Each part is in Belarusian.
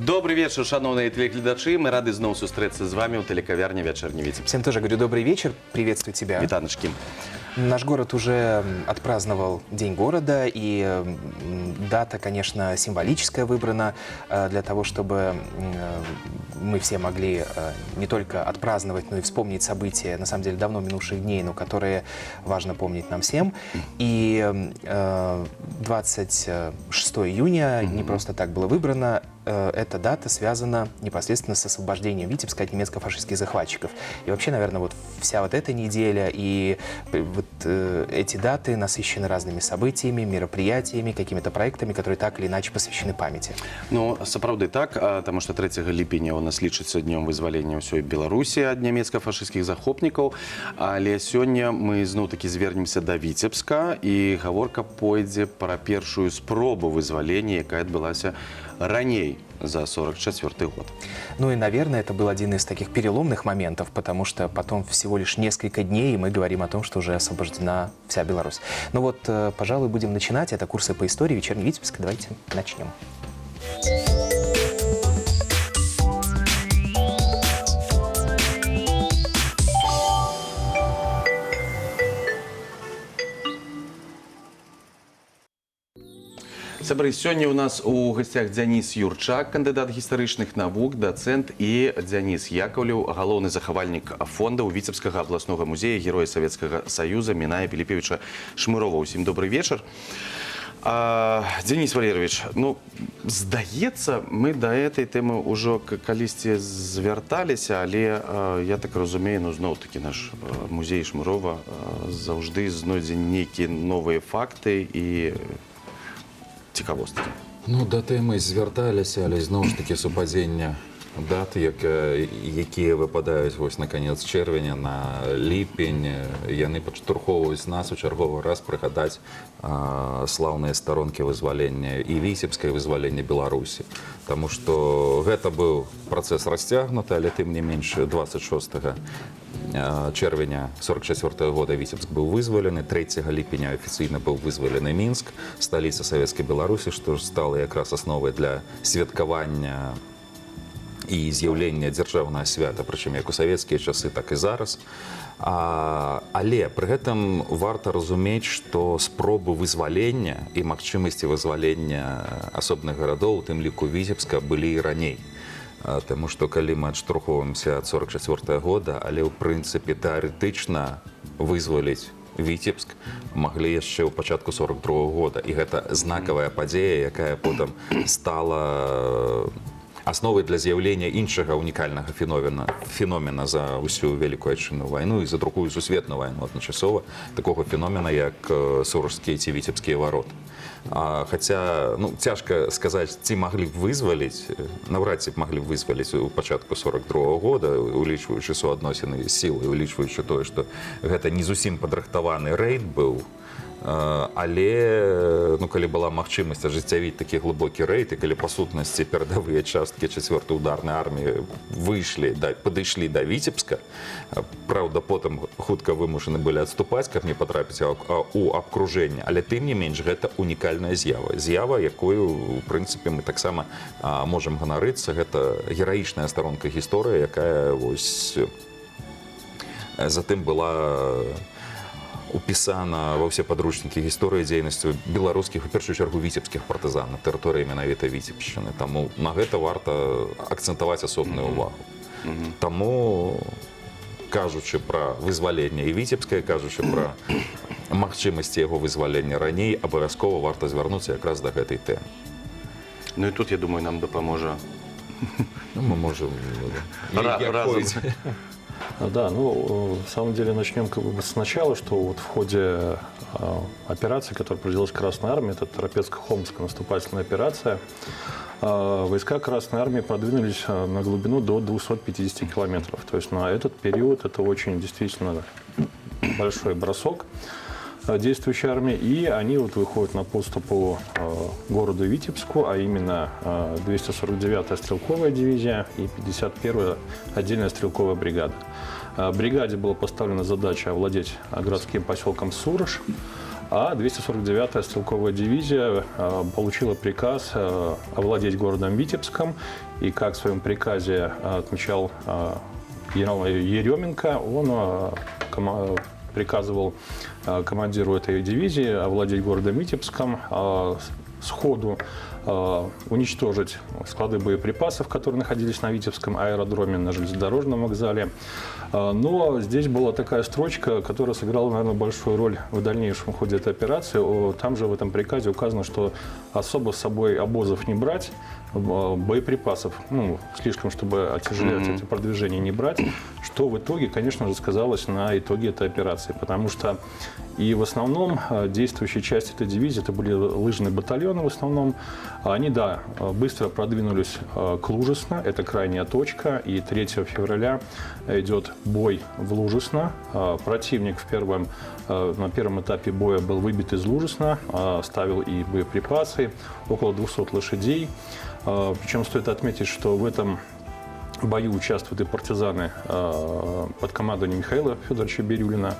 Добрый вечер, шановные телеглядачи. Мы рады снова встретиться с вами у телекавярни «Вечерний Витебск». Всем тоже говорю добрый вечер, приветствую тебя. Витаночки. Наш город уже отпраздновал День города, и дата, конечно, символическая выбрана для того, чтобы мы все могли не только отпраздновать, но и вспомнить события, на самом деле, давно минувших дней, но которые важно помнить нам всем. И 26 июня не просто так было выбрано. Эта дата связана непосредственно с освобождением Витебска от немецко-фашистских захватчиков. И вообще, наверное, вот вся вот эта неделя и вот эти даты насыщены разными событиями, мероприятиями, какими-то проектами, которые так или иначе посвящены памяти. Ну, сапраўды так, потому что 3 ліпеня у нас лічыцца днём вызвалення ўсёй Беларусі ад нямецка-фашысцкіх захопнікаў. Але сёння мы зноў-такі звернемся да Витебска, і гаворка пойдзе пра першую спробу вызвалення, якая адбылася раней за 44 год. Ну и, наверное, это был один из таких переломных моментов, потому что потом всего лишь несколько дней, и мы говорим о том, что уже освобождена вся Беларусь. Ну вот, пожалуй, будем начинать. Это курсы по истории «Вечерний Витебск». Давайте начнем. Сябры, сёння у нас у гостях Дзяніс Юрчак, кандыдат гістарычных навук, дацэнт, і Дзяніс Яковлеў, галоўны захавальнік фондаў Витебскага абласнога музея Героя Советскага Союза Міная Піліпевіча Шмырова. Усім добрый вечар. Дзяніс Валерьевич, ну, здаецца, мы да этой тэмы ўжо калісьці звярталіся, але я так разумею, ну, зноў-такі наш музей Шмырова заўжды знойдзе нейкія новыя факты і цікавосткі. Ну, да тэмы звярталіся, але зноў ж такі супадзення дат, якія выпадаюць вось на канец чэрвеня, на ліпень. Яны падштурхоўваюць нас у чарговы раз прыгадаць слаўныя старонкі вызвалення і віцебскае вызвалення Беларусі. Таму што гэта быў працэс расцягнуты, але тым не менш 26 чэрвеня 44 года Витебск быў вызвалены, 3 ліпеня афіцыйна быў вызвалены Мінск, сталіца Савецкай Беларусі, што ж стала якраз асновай для святкавання і з'яўлення дзяржаўнага свята, прычым як у савецкія часы, так і зараз. Але пры гэтым варта разумець, што спробы вызвалення і магчымасці вызвалення асобных гарадоў, у тым ліку Віцебска, былі і раней. Таму што калі мы адштурхоўваемся ад 44 года, але ў прынцыпе тэарэтычна вызваліць Витебск маглі яшчэ ў пачатку 42 года. І гэта знакавая падзея, якая потым стала асновай для з'яўлення іншага унікальнага феномена за ўсю Вялікую Айчынную вайну і за другую сусветную вайну адначасова, такога феномена, як Сурожскія ці Віцебскія вароты. Хаця, ну, цяжка сказаць, ці маглі б вызваліць, наўрад ці б маглі б вызваліць у пачатку 42 года, улічваючы суадносіны сілы, улічваючы тое, што гэта не зусім падрыхтаваны рэйд быў. Але, ну, калі была магчымасць ажыццявіць такі глыбокі рэйд, і калі па сутнасці перадавыя часткі 4-й ударнай арміі падышлі да Віцебска, праўда, потым хутка вымушаны былі адступаць, каб не патрапіць у абкружэнне, але тым не менш гэта унікальная з'ява. З'ява, якую, у прынцыпе, мы таксама можам ганарыцца. Гэта гераічная старонка гісторыі, якая вось затым была упісана ва ўсе падручнікі гісторыі дзейнасцю беларускіх, у першую чаргу віцебскіх партызан на тэрыторыі менавіта Віцебшчыны. Таму на гэта варта акцэнтаваць асобную ўвагу. Таму, кажучы пра вызваленне і віцебскае, кажучы пра магчымасці яго вызвалення раней, абавязкова варта звярнуцца якраз да гэтай тэмы. Ну і тут, я думаю, нам дапаможа. Ну, мы можем разом. Да, ну, на самом деле начнем как бы сначала, что вот в ходе операции, которая проводилась Красной Армией, это Торопецко-Холмская наступательная операция, войска Красной Армии продвинулись на глубину до 250 километров. То есть на этот период это очень действительно большой бросок действующей армии, и они вот выходят на подступу к городу Витебску, а именно 249-я стрелковая дивизия и 51-я отдельная стрелковая бригада. Бригаде была поставлена задача овладеть городским поселком Сурож, а 249-я стрелковая дивизия получила приказ овладеть городом Витебском. И как в своем приказе отмечал генерал Еременко, он приказывал командиру этой дивизии овладеть городом Витебском, сходу уничтожить склады боеприпасов, которые находились на Витебском аэродроме, на железнодорожном вокзале. Но здесь была такая строчка, которая сыграла, наверное, большую роль в дальнейшем ходе этой операции. Там же в этом приказе указано, что особо с собой обозов не брать, боеприпасов, слишком, чтобы отяжелять эти продвижения, не брать, что в итоге, конечно же, сказалось на итоге этой операции. Потому что и в основном действующие части этой дивизии, это были лыжные батальоны в основном, они, да, быстро продвинулись к Лужесно, это крайняя точка, и 3 февраля идет бой в Лужесно. Противник на первом этапе боя был выбит из Лужесна, ставил и боеприпасы, около 200 лошадей. Причем стоит отметить, что в этом бою участвуют и партизаны под командованием Михаила Федоровича Бирюлина.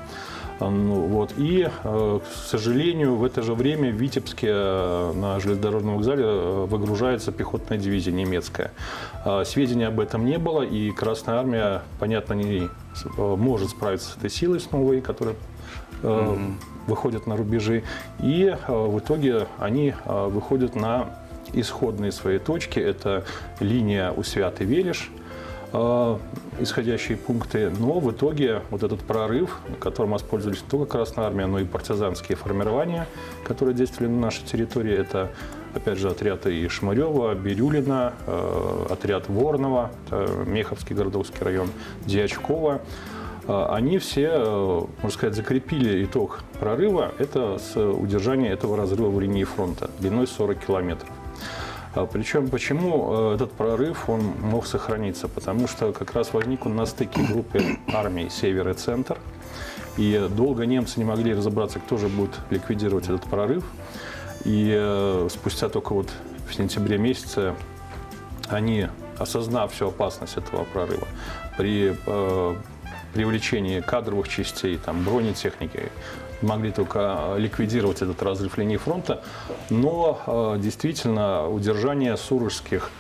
И, к сожалению, в это же время в Витебске на железнодорожном вокзале выгружается пехотная дивизия немецкая. Сведений об этом не было, и Красная Армия, понятно, не может справиться с этой силой с новой, которая выходит на рубежи. И в итоге они выходят на исходные свои точки. Это линия Усвят-Велиш, исходящие пункты, но в итоге вот этот прорыв, которым воспользовались не только Красная Армия, но и партизанские формирования, которые действовали на нашей территории, это, опять же, отряд и Шмарева, Бирюлина, отряд Воронова, Меховский Городовский район, Дьячкова. Они все, можно сказать, закрепили итог прорыва, это с удержания этого разрыва в линии фронта длиной 40 километров. Причем, почему этот прорыв он мог сохраниться? Потому что как раз возник он на стыке группы армий «Север» и «Центр». И долго немцы не могли разобраться, кто же будет ликвидировать этот прорыв. И спустя только вот в сентябре месяце они, осознав всю опасность этого прорыва, при привлечении кадровых частей, бронетехники, могли только ликвидировать этот разрыв линии фронта, но действительно удержание Сурожских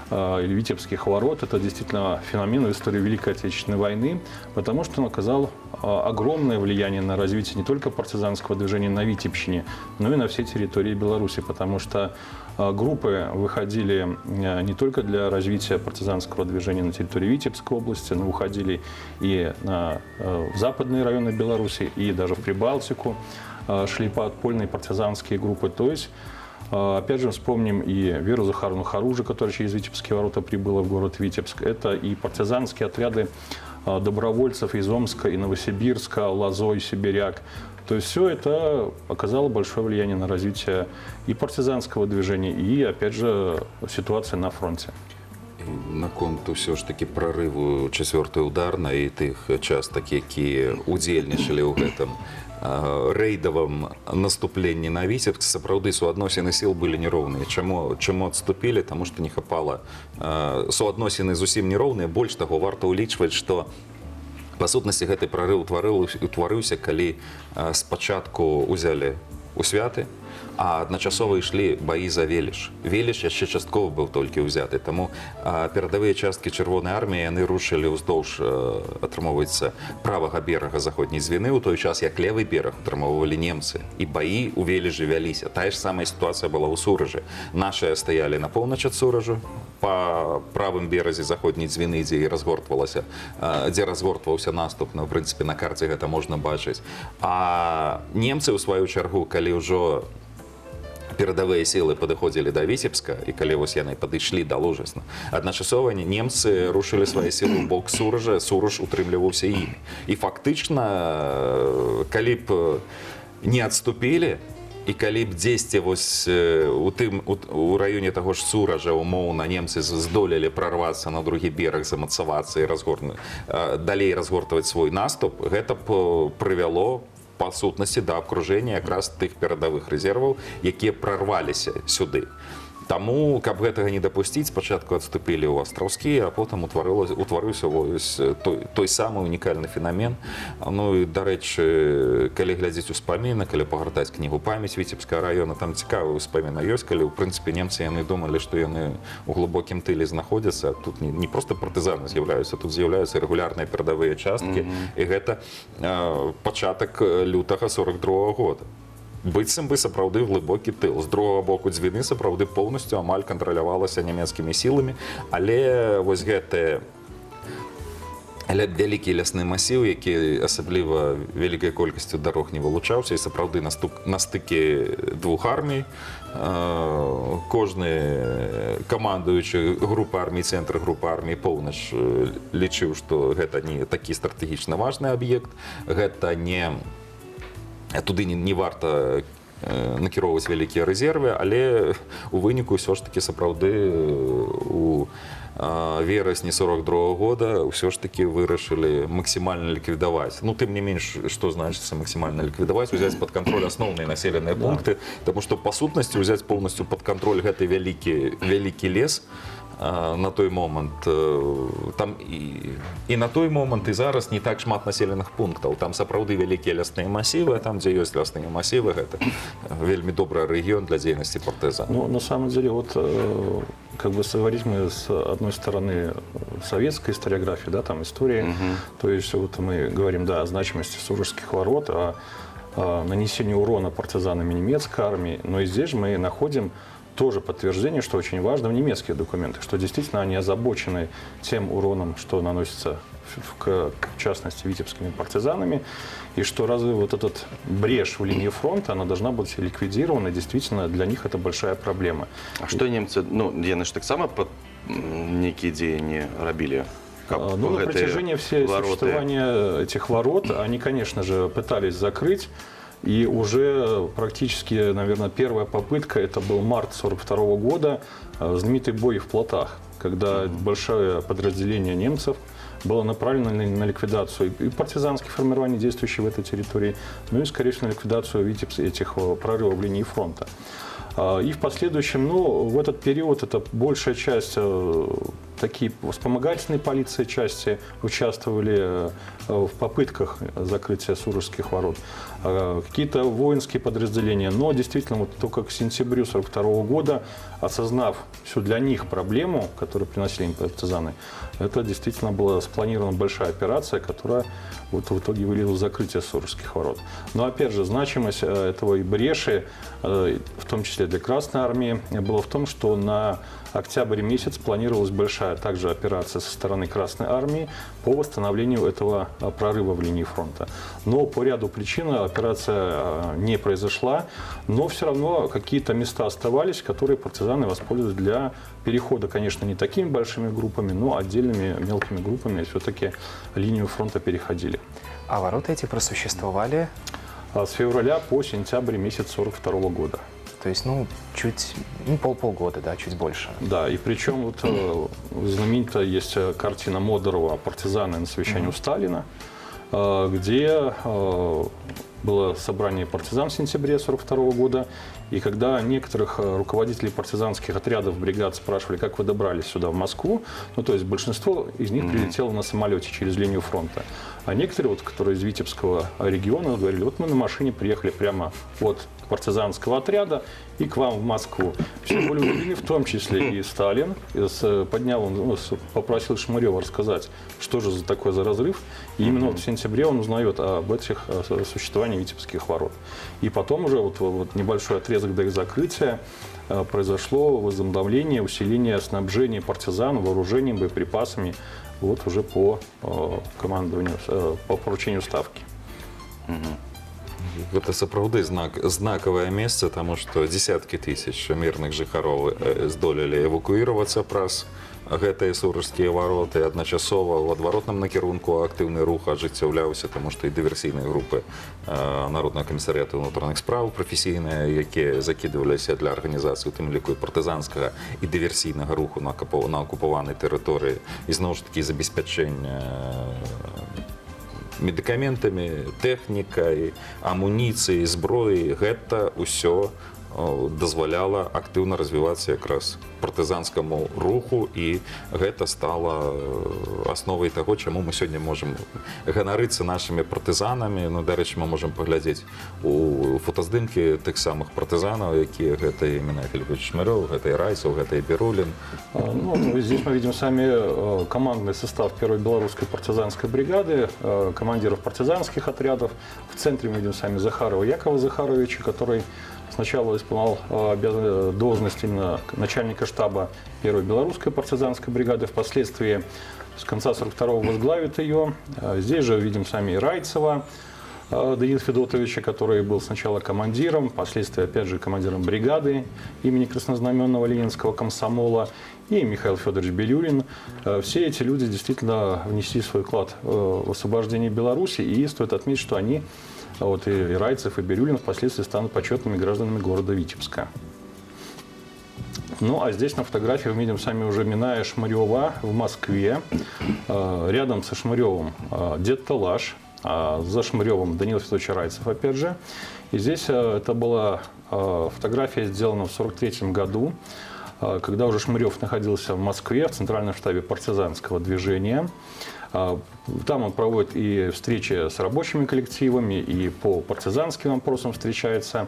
или Витебских ворот – это действительно феномен в истории Великой Отечественной войны, потому что он оказал огромное влияние на развитие не только партизанского движения на Витебщине, но и на всей территории Беларуси, потому что группы выходили не только для развития партизанского движения на территории Витебской области, но выходили и в западные районы Беларуси, и даже в Прибалтику шли подпольные партизанские группы. То есть, опять же, вспомним и Веру Захаровну Харужи, которая через Витебские ворота прибыла в город Витебск. Это и партизанские отряды добровольцев из Омска и Новосибирска, Лозой, Сибиряк. То есть все это оказало большое влияние на развитие и партизанского движения, и, опять же, ситуации на фронте. Наконт все ж таки прорыву 4-й ударной і тих частак, які удзельнічалі ў гэтым рэйдавым наступленні на Витебск, сапраўды суадносіны сіл былі нероўныя. Чаму адступілі? Таму што не хапала. Суадносіны зусім нероўныя. Больш таго, варта ўлічваць, што па сутнасці гэты прарыў утварыўся, калі спачатку ўзялі Усвяты, а адначасова ішлі баі за Веліш. Веліш яшчэ часткова быў толькі ўзяты, таму перадавыя часткі Чырвонай арміі яны рушылі ўздоўж, атрымоўваецца, правага берага заходняй Звіны, у той час як левы бераг атрымоўвалі немцы. І баі ў Веліжы вяліся. Тая ж самая сітуацыя была ў Суражы. Нашыя стаялі на поўнач ад Суражу, па правым беразе заходняй Звіны, дзе разгортваўся наступ, в прынцыпе, на карце гэта можна бачыць. А немцы, у сваю чаргу, калі ўжо перадавыя сілы падыходзілі да Вітебска, і калі вось яны падышлі да Лужесна, адначасова немцы рушылі свае сілы ў бок Суража, Сураж утрымліваўся імі. І фактычна, калі б не адступілі, і калі б дзесьці вось у раёне таго ж Суража, умоўна, немцы здолелі прарвацца на другі бераг, замацавацца і далей разгортваць свой наступ, гэта б прывяло па сутнасці да абкружэння якраз тых перадавых рэзерваў, якія прарваліся сюды. Таму, каб гэтага не дапусціць, спачатку адступілі ў астраўскія, а потым утварыўся вось той самы унікальны фенамен. Ну і, дарэчы, калі глядзець успаміны, калі пагартаць кнігу «Памяць Віцебскага района», там цікавы ўспаміна ёсць, калі, ў прынцыпе, немцы яны думалі, што яны ў глыбокім тыле знаходзяцца. Тут не проста партызаны з'яўляюцца, тут з'яўляюцца рэгулярныя перадавыя часткі. І гэта пачатак лютага 42-го года. Быццам бы сапраўды глыбокі тыл. З другого боку дзвіны сапраўды поўнасцю амаль кантралявалася нямецкімі сіламі, але вось гэты вялікі лясны масіў, які асабліва вялікай колькасцю дарог не вылучаўся, і сапраўды на стыкі двух армій кожны камандуючы групы армій, цэнтр групы армій поўнач лічыў, што гэта не такі стратэгічна важны аб'ект, гэта не туды не варта накіроўваць вялікія рэзервы, але у выніку ўсё ж такі сапраўды у верасні 42-го года ўсё ж такі вырашылі максімальна ліквідаваць. Ну, тым не менш, што значыцца максімальна ліквідаваць, узяць пад кантроль асноўныя населеныя пункты, таму што па сутнасці ўзяць поўнасцю пад кантроль гэты вялікі лес на той момант. Там і на той момант, і зараз не так шмат населеных пунктаў. Там сапраўды вялікія лясныя масівы, а там, дзе ёсць лясныя масівы, гэта вельмі добры рэгіён для дзейнасці партызан. Ну, на самом деле, вот, как бы говорить мы с одной стороны советской историографии, да, там истории, то есть вот мы говорим, да, о значимости Сурожских ворот, о нанесении урона партизанами немецкой армии, но и здесь мы находим тоже подтверждение, что очень важно в немецких документах, что действительно они озабочены тем уроном, что наносится, в частности, витебскими партизанами, и что разве вот этот брешь в линии фронта, она должна быть ликвидирована, и действительно для них это большая проблема. А что немцы, ну, яны ж таксама некие дзеянні рабілі? Ну, на протяжении всей существования этих ворот они, конечно же, пытались закрыть. И уже практически, наверное, первая попытка, это был март 1942 года, знаменитый бой в Плотах, когда большое подразделение немцев было направлено на ликвидацию и партизанских формирований, действующих в этой территории, ну и, скорее всего, на ликвидацию этих прорывов линии фронта. И в последующем, ну, в этот период это большая часть, такие вспомогательные полиции части участвовали в попытках закрытия Сурожских ворот. Какие-то воинские подразделения, но действительно вот только к сентябрю 1942 года, осознав всю для них проблему, которую приносили им партизаны, это действительно была спланирована большая операция, которая вот в итоге вылилась в закрытие Сурожских ворот. Но опять же, значимость этого и бреши, в том числе для Красной армии, была в том, что на октябрь месяц планировалась большая также операция со стороны Красной армии по восстановлению этого прорыва в линии фронта. Но по ряду причин операция не произошла, но все равно какие-то места оставались, которые партизаны воспользовались для перехода, конечно, не такими большими группами, но отдельными мелкими группами все-таки линию фронта переходили. А ворота эти просуществовали? С февраля по сентябрь месяц 1942 года. То есть, ну, чуть, ну, полгода, да, чуть больше. Да, и причем вот знаменитая есть картина Модерова «Партизаны на совещании у Сталина», где было собрание партизан в сентябре 1942 года, и когда некоторых руководителей партизанских отрядов, бригад спрашивали, как вы добрались сюда, в Москву, ну, то есть большинство из них прилетело на самолете через линию фронта. А некоторые, вот, которые из Витебского региона, говорили, вот мы на машине приехали прямо от партизанского отряда и к вам в Москву. Все были удивлены, в том числе и Сталин. Поднял, он попросил Шмырева рассказать, что же за такой за разрыв. И именно вот в сентябре он узнает об этих существовании Витебских ворот. И потом уже вот небольшой отрезок до их закрытия произошло возобновление, усиление снабжения партизан вооружением, боеприпасами вот уже по командованию, по поручению Ставки. Гэта сапраўды знакавае месца, таму што дзесяткі тысяч мірных жыхароў здолелі эвакуіравацца праз гэтыя Сурожскія вароты. Адначасова ў адваротным накірунку актыўны рух ажыццяўляўся, таму што і дыверсійныя групы Народнага камісарыяту ўнутраных спраў прафесійныя, якія закідваліся для арганізацыі, у тым ліку і партызанскага і дыверсійнага руху на акупаванай тэрыторыі, і зноў ж такі забеспячэння медыкаментамі, тэхнікай, амуніцыяй, зброяй, гэта ўсё дазваляла актыўна развівацца якраз партызанскаму руху, і гэта стала асновай таго, чаму мы сёння можам ганарыцца нашымі партызанамі. Ну, дарэчы, мы можам паглядзець у фотаздымкі тых самых партызанаў, якія гэта і Минай Филиппович Шмырёў, гэта і Райцаў, гэта і Бирулин. Ну, здесь мы видим сами командный состав первой белорусской партизанской бригады, командиров партизанских отрядов. В центре мы видим сами Захарова Якова Захаровича, который сначала исполнял должность именно начальника штаба первой белорусской партизанской бригады, впоследствии с конца 42-го возглавит ее. Здесь же видим сами и Райцева Даниила Федотовича, который был сначала командиром, впоследствии опять же командиром бригады имени Краснознаменного Ленинского комсомола, и Михаил Федорович Бирюлин. Все эти люди действительно внесли свой вклад в освобождение Беларуси, и стоит отметить, что они, вот и Райцев, и Бирюлин, впоследствии станут почетными гражданами города Витебска. Ну, а здесь на фотографии мы видим сами уже Миная Шмырева в Москве. Рядом со Шмыревым дед Талаш, за Шмыревым Даниил Федорович Райцев, опять же. И здесь это была фотография, сделана в 1943 году, когда уже Шмырев находился в Москве, в центральном штабе партизанского движения. Там он проводит и встречи с рабочими коллективами, и по партизанским вопросам встречается.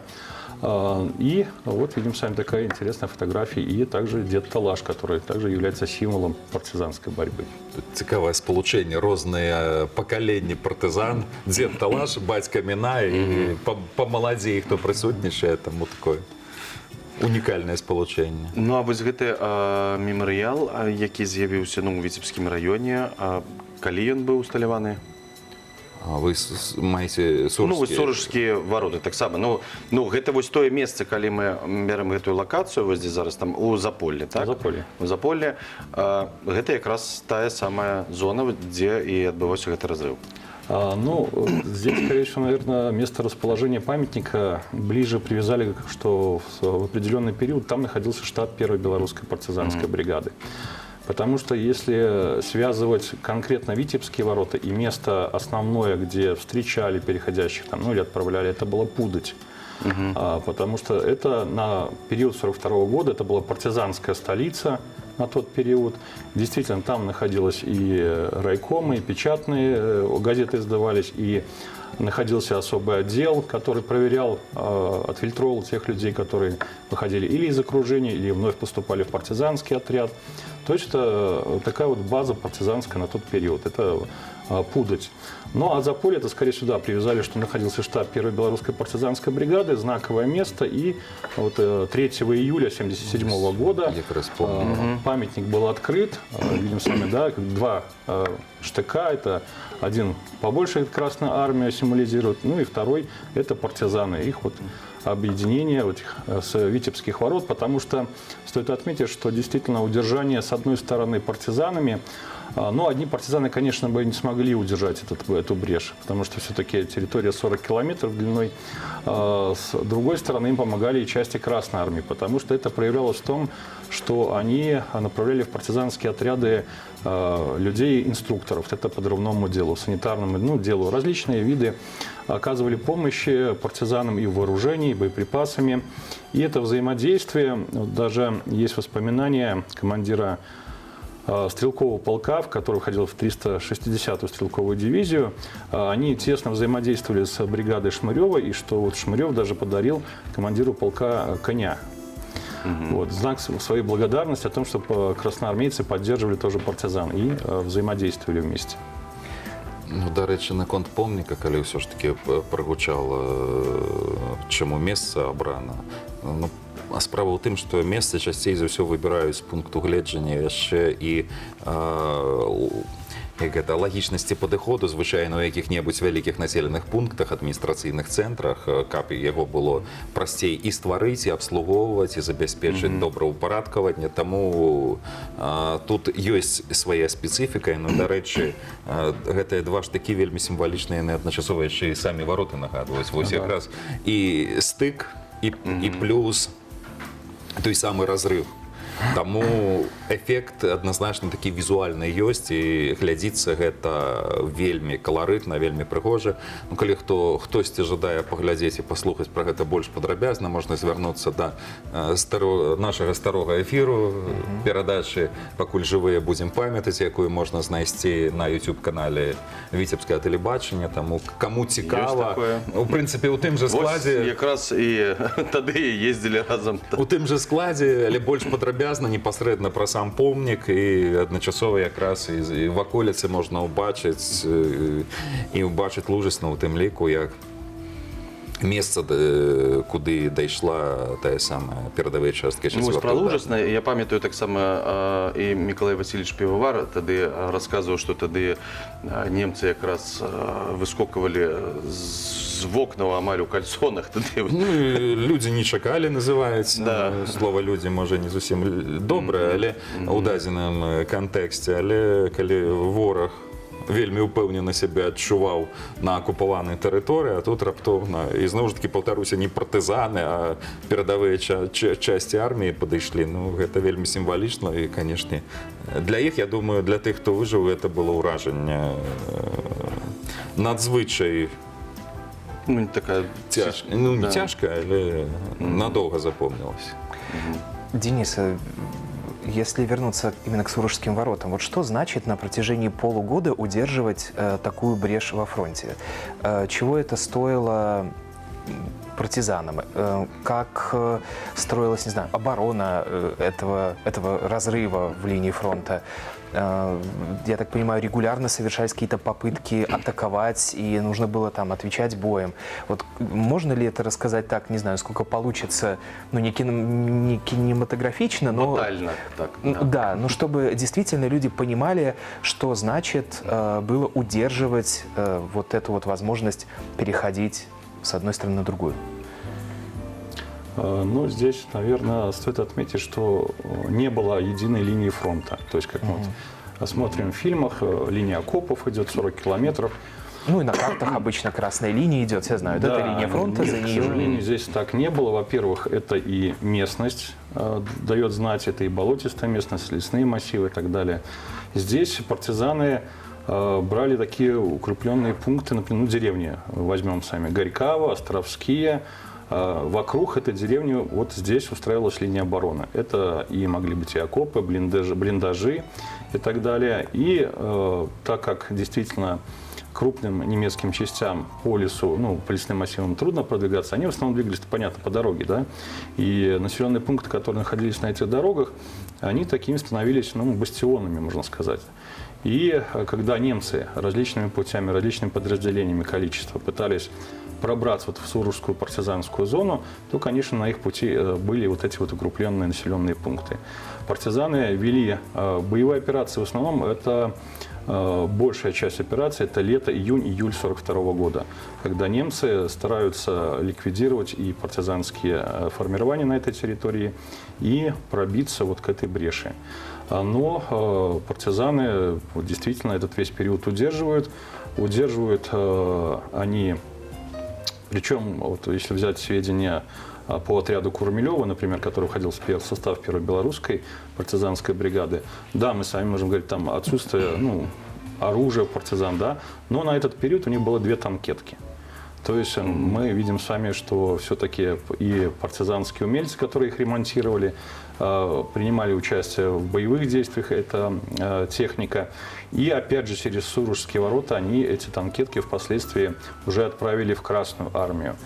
И вот видим сами такая интересная фотография. И также дед Талаш, который также является символом партизанской борьбы. Цікаве сполучення, різні покоління партизан. Дед Талаш, батько Минай, і помолодіє, хто присутнішає, тому таке унікальне сполучення. Ну, а вось гэты мемарыял, які з'явіўся у Віцебскім раёне, калі ён быў усталяваны? Вы маеце Суржскія? Ну, вось Суржскія вароты таксама. Ну, гэта вось тое месца, калі мы берем гэтую лакацыю, вось здесь зараз там у Заполлі, так? У Заполлі. Гэта якраз тая самая зона, дзе і адбываўся гэты разрыв. Ну, здесь, скорее всего, наверное, место расположения памятника ближе привязали, что в определенный период там находился штаб первой белорусской партизанской бригады. Потому что если связывать конкретно Витебские ворота и место основное, где встречали переходящих там, ну или отправляли, это было Пудыть. Потому что это на период 1942 года, это была партизанская столица на тот период. Действительно, там находилось и райкомы, и печатные газеты издавались, и находился особый отдел, который проверял, отфильтровал тех людей, которые выходили или из окружения, или вновь поступали в партизанский отряд. То есть это такая вот база партизанская на тот период. Это Пудыть. Ну а Заполе это скорее сюда привязали, что находился штаб первой белорусской партизанской бригады, знаковое место. И вот 3 июля 1977 года памятник был открыт. Видим с вами, да, 2 штыка. Это один побольше, это Красная Армия символизирует, ну и второй это партизаны. Их вот объединение вот с Витебских ворот, потому что стоит отметить, что действительно удержание с одной стороны партизанами, но одни партизаны, конечно, бы не смогли удержать эту брешь, потому что все-таки территория 40 километров длиной. С другой стороны, им помогали и части Красной Армии, потому что это проявлялось в том, что они направляли в партизанские отряды людей-инструкторов, это по подрывному делу, санитарному делу. Различные виды оказывали помощь партизанам и в вооружении, и боеприпасами. И это взаимодействие, даже есть воспоминания командира стрелкового полка, в который входил в 360-ю стрелковую дивизию, они тесно взаимодействовали с бригадой Шмырева, и что вот Шмырев даже подарил командиру полка коня. Вот, знак своей благодарности о том, что красноармейцы поддерживали тоже партизан и взаимодействовали вместе. Ну, до речі, наконт помніка, коли все ж таки прогучало, чому месца обрано. Ну, а справа ў тым, што месца часцей за ўсё выбіраюць з пункту гледжання яшчэ і лагічнасці падыходу, звычайна, у якіх-небудзь вялікіх населеных пунктах, адміністрацыйных цэнтрах, каб яго было прасцей і стварыць, і абслугоўваць, і забяспечыць добраўпарадкаванне. Таму тут ёсць свая спецыфіка. Ну, дарэчы, гэтыя 2 штыкі вельмі сімвалічныя, яны адначасова яшчэ і самі вароты нагадваюць. Вось якраз і стык, і плюс той самы разрыв. Таму эфект адназначна такі візуальны ёсць і глядзіцца гэта вельмі каларытна, вельмі прыгожа. Ну, калі хтосьці жадае паглядзець і паслухаць пра гэта больш падрабязна, можна звярнуцца да нашага старога эфіру, перадачы «Пакуль жывыя будзем памятаць», якую можна знайсці на YouTube-канале Віцебскае тэлебачання. Таму каму цікава, у прынцыпе, у тым жа складзе... Вось якраз і тады ездзілі разам. У тым жа складзе, але больш падрабязна, непасрэдна пра сам помнік, і адначасова якраз і в аколіцы можна ўбачыць і ўбачыць лужысна ў тым ліку, як месца, куды дайшла тая самая перадавая частка часовага. Пра лужысна я памятаю таксама і Мікалай Васильевич Півовар тады расказваў, што тады немцы якраз выскоквалі з вокнаў амаль у кальсонах. Людзі не чакалі, называюць. Слова «людзі» можа не зусім добрае, але ў дадзеным кантэксце. Але калі вораг вельмі ўпэўнена сябе адчуваў на акупаванай тэрыторыі, а тут раптоўна, і зноў ж такі паўтаруся, не партызаны, а перадавыя часці арміі падышлі. Ну, гэта вельмі сімвалічна і, канешне, для іх, я думаю, для тых, хто выжыў, гэта было ўражанне надзвычай цяжка, але надоўга запомнілася. Денис, если вернуться именно к Сурожским воротам, вот что значит на протяжении полугода удерживать такую брешь во фронте? Чего это стоило партизанам? Как строилась, не знаю, оборона этого разрыва в линии фронта? Я так понимаю, регулярно совершались какие-то попытки атаковать, и нужно было там отвечать боем. Вот можно ли это рассказать так, не знаю, сколько получится, ну, не кинематографично, но... Тотально, так. Да, но чтобы действительно люди понимали, что значит было удерживать вот эту вот возможность переходить с одной стороны на другую. Ну, здесь, наверное, стоит отметить, что не было единой линии фронта. То есть, как мы смотрим в фильмах, линия окопов идет 40 километров. Ну и на картах обычно красная линия идет, все знают. Да, это линия фронта, нет, за нее... К сожалению, здесь так не было. Во-первых, это и местность дает знать, это и болотистая местность, лесные массивы и так далее. Здесь партизаны брали такие укрепленные пункты, например, ну, деревни возьмем сами, Горькаво, Островские. Вокруг этой деревни вот здесь устраивалась линия обороны. Это и могли быть и окопы, блиндажи и так далее. И так как действительно крупным немецким частям по лесу, ну, по лесным массивам трудно продвигаться, они в основном двигались, понятно, по дороге, да. И населенные пункты, которые находились на этих дорогах, они такими становились, ну, бастионами, можно сказать. И когда немцы различными путями, различными подразделениями количества пытались пробраться вот в Сурожскую партизанскую зону, то, конечно, на их пути были вот эти вот укрепленные населенные пункты. Партизаны вели боевые операции, в основном это большая часть операций, это лето, июнь-июль 1942 года, когда немцы стараются ликвидировать и партизанские формирования на этой территории и пробиться вот к этой бреши. Но партизаны вот, действительно этот весь период удерживают они. Причем, вот, если взять сведения по отряду Курмилева, например, который входил в состав первой белорусской партизанской бригады, да, мы сами можем говорить, там отсутствие оружия партизан, да, но на этот период у них было 2 танкетки. То есть мы видим с вами, что все-таки и партизанские умельцы, которые их ремонтировали, принимали участие в боевых действиях, это техника. И опять же через Сурожские ворота они эти танкетки впоследствии уже отправили в Красную армию.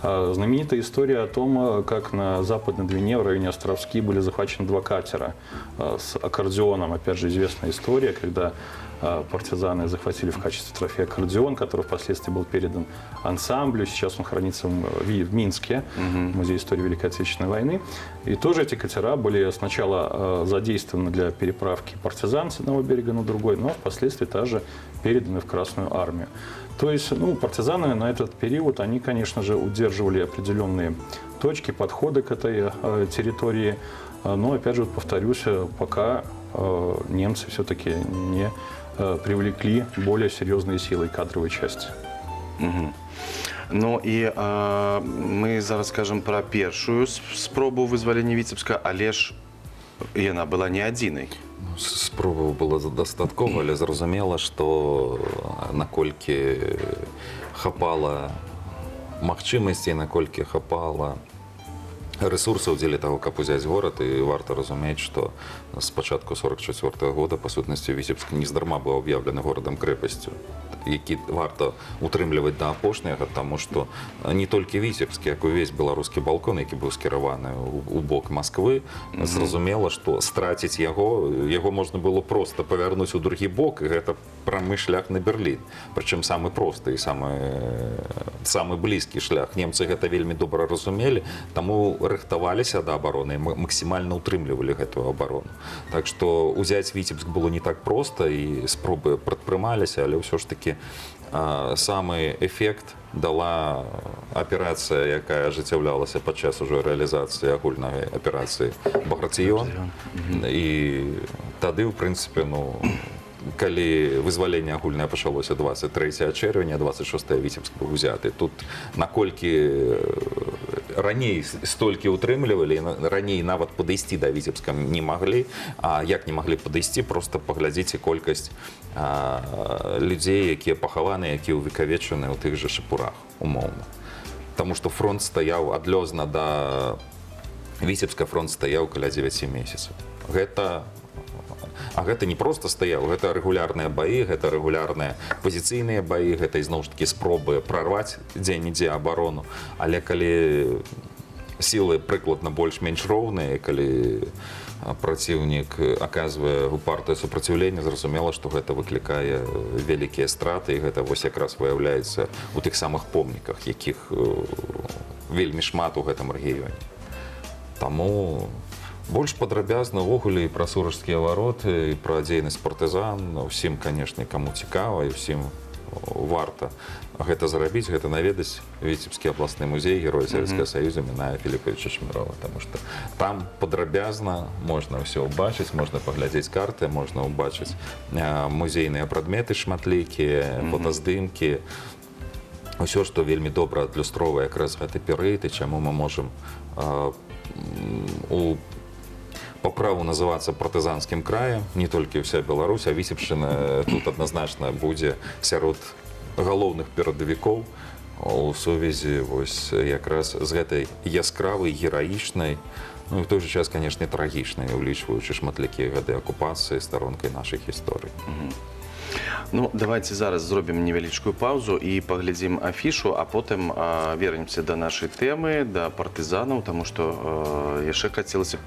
Знаменитая история о том, как на Западной Двине в районе Островские были захвачены 2 катера с аккордеоном. Опять же известная история, когда партизаны захватили в качестве трофея аккордеон, который впоследствии был передан ансамблю. Сейчас он хранится в Минске, в Музее истории Великой Отечественной войны. И тоже эти катера были сначала задействованы для переправки партизан с одного берега на другой, но впоследствии также переданы в Красную армию. То есть, партизаны на этот период, они, конечно же, удерживали определенные точки, подходы к этой территории. Но, опять же, повторюсь, пока немцы все-таки не привлекли более серьезные силы кадровой части. Ну і мы зараз скажем про першую спробу вызвалення Віцебска, але ж яна была не адзінай. Спробаў было дастаткова, але зразумела, што наколькі хапала магчымасцей, наколькі хапала ресурсаў дзеля таго, каб узяць горад, і варта разумець, што з пачатку 44 года, па сутнасці, Віцебск нездарма быў аб'яўлены горадам-крэпасцю, які варта утрымліваць да апошняга, таму што не толькі Віцебск, як увесь беларускі балкон, які быў скіраваны у бок Масквы, зразумела, што страціць яго можна было проста павярнуць у другі бок, і гэта прамы шлях на Берлін. Прычым самы просты і самы блізкі шлях. Немцы гэта вельмі добра разумелі, таму рыхтаваліся да абароны, максімальна утрымлівалі гэтую абарону. Так што ўзяць Віцебск было не так проста, і спробы прадпрымаліся, але ўсё ж такі самы эфект дала аперацыя, якая ажыццяўлялася падчас ужо рэалізацыі агульнай аперацыі «Багратыён». І тады, у прынцыпе, калі вызваленне агульнае пачалося 23 чэрвеня, 26 Віцебск быў узяты. Тут наколькі раней столькі утрымлівалі, раней нават падысці да Віцебска не маглі, а як не маглі падысці, проста паглядзіце колькасць людзей, якія пахаваны, якія ўвекавечаны ў тых жа шапурах, умоўна. Таму што фронт стаяў адлёзна да Віцебска, фронт стаяў каля 9 месяцаў. А гэта не проста стаяў, гэта рэгулярныя баі, гэта рэгулярныя пазіцыйныя баі, гэта ізноў ж такі спробы прарваць дзе-нідзе абарону. Але калі сілы прыкладна больш-менш роўныя, калі праціўнік аказвае упартае супраціўленне, зразумела, што гэта выклікае вялікія страты, і гэта вось якраз выяўляецца у тых самых помніках, якіх вельмі шмат у гэтым рэгіёне. Таму больш падрабязна ўвогуле і пра Сурожскія вароты, і пра дзейнасць партызан. Усім, канешне, каму цікава, і ўсім варта гэта зрабіць, гэта наведаць Віцебскі абласны музей Героя Савецкага Саюза Міная Філіпавіча Чмірова, таму што там падрабязна можна ўсё ўбачыць, можна паглядзець карты, можна ўбачыць музейныя прадметы шматлікія, фотаздымкі, ўсё, што вельмі добра адлюстроўвае якраз гэты перыяд, і чаму мы можам по праву называцца партызанскім краем, не толькі ўся Беларусь, а Віцебшчына тут адназначна будзе сярод галоўных перадавікоў у сувязі вось якраз з гэтай яскравай, гераічнай, і в той жа час, канешне, трагічнай, улічваючы шматлікія гады акупацыі старонкай нашай гісторыі. Давайте зараз зробім невялічкую паузу і паглядзім афішу, а потым вернемся да нашай тэмы, да партызанаў, таму што яшчэ хацелася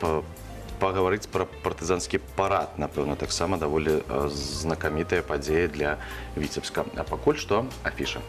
паговорыць пра партызанскі парад, напэўна, таксама даволі знакамітая падзея для Віцебска. А пакуль што афіша.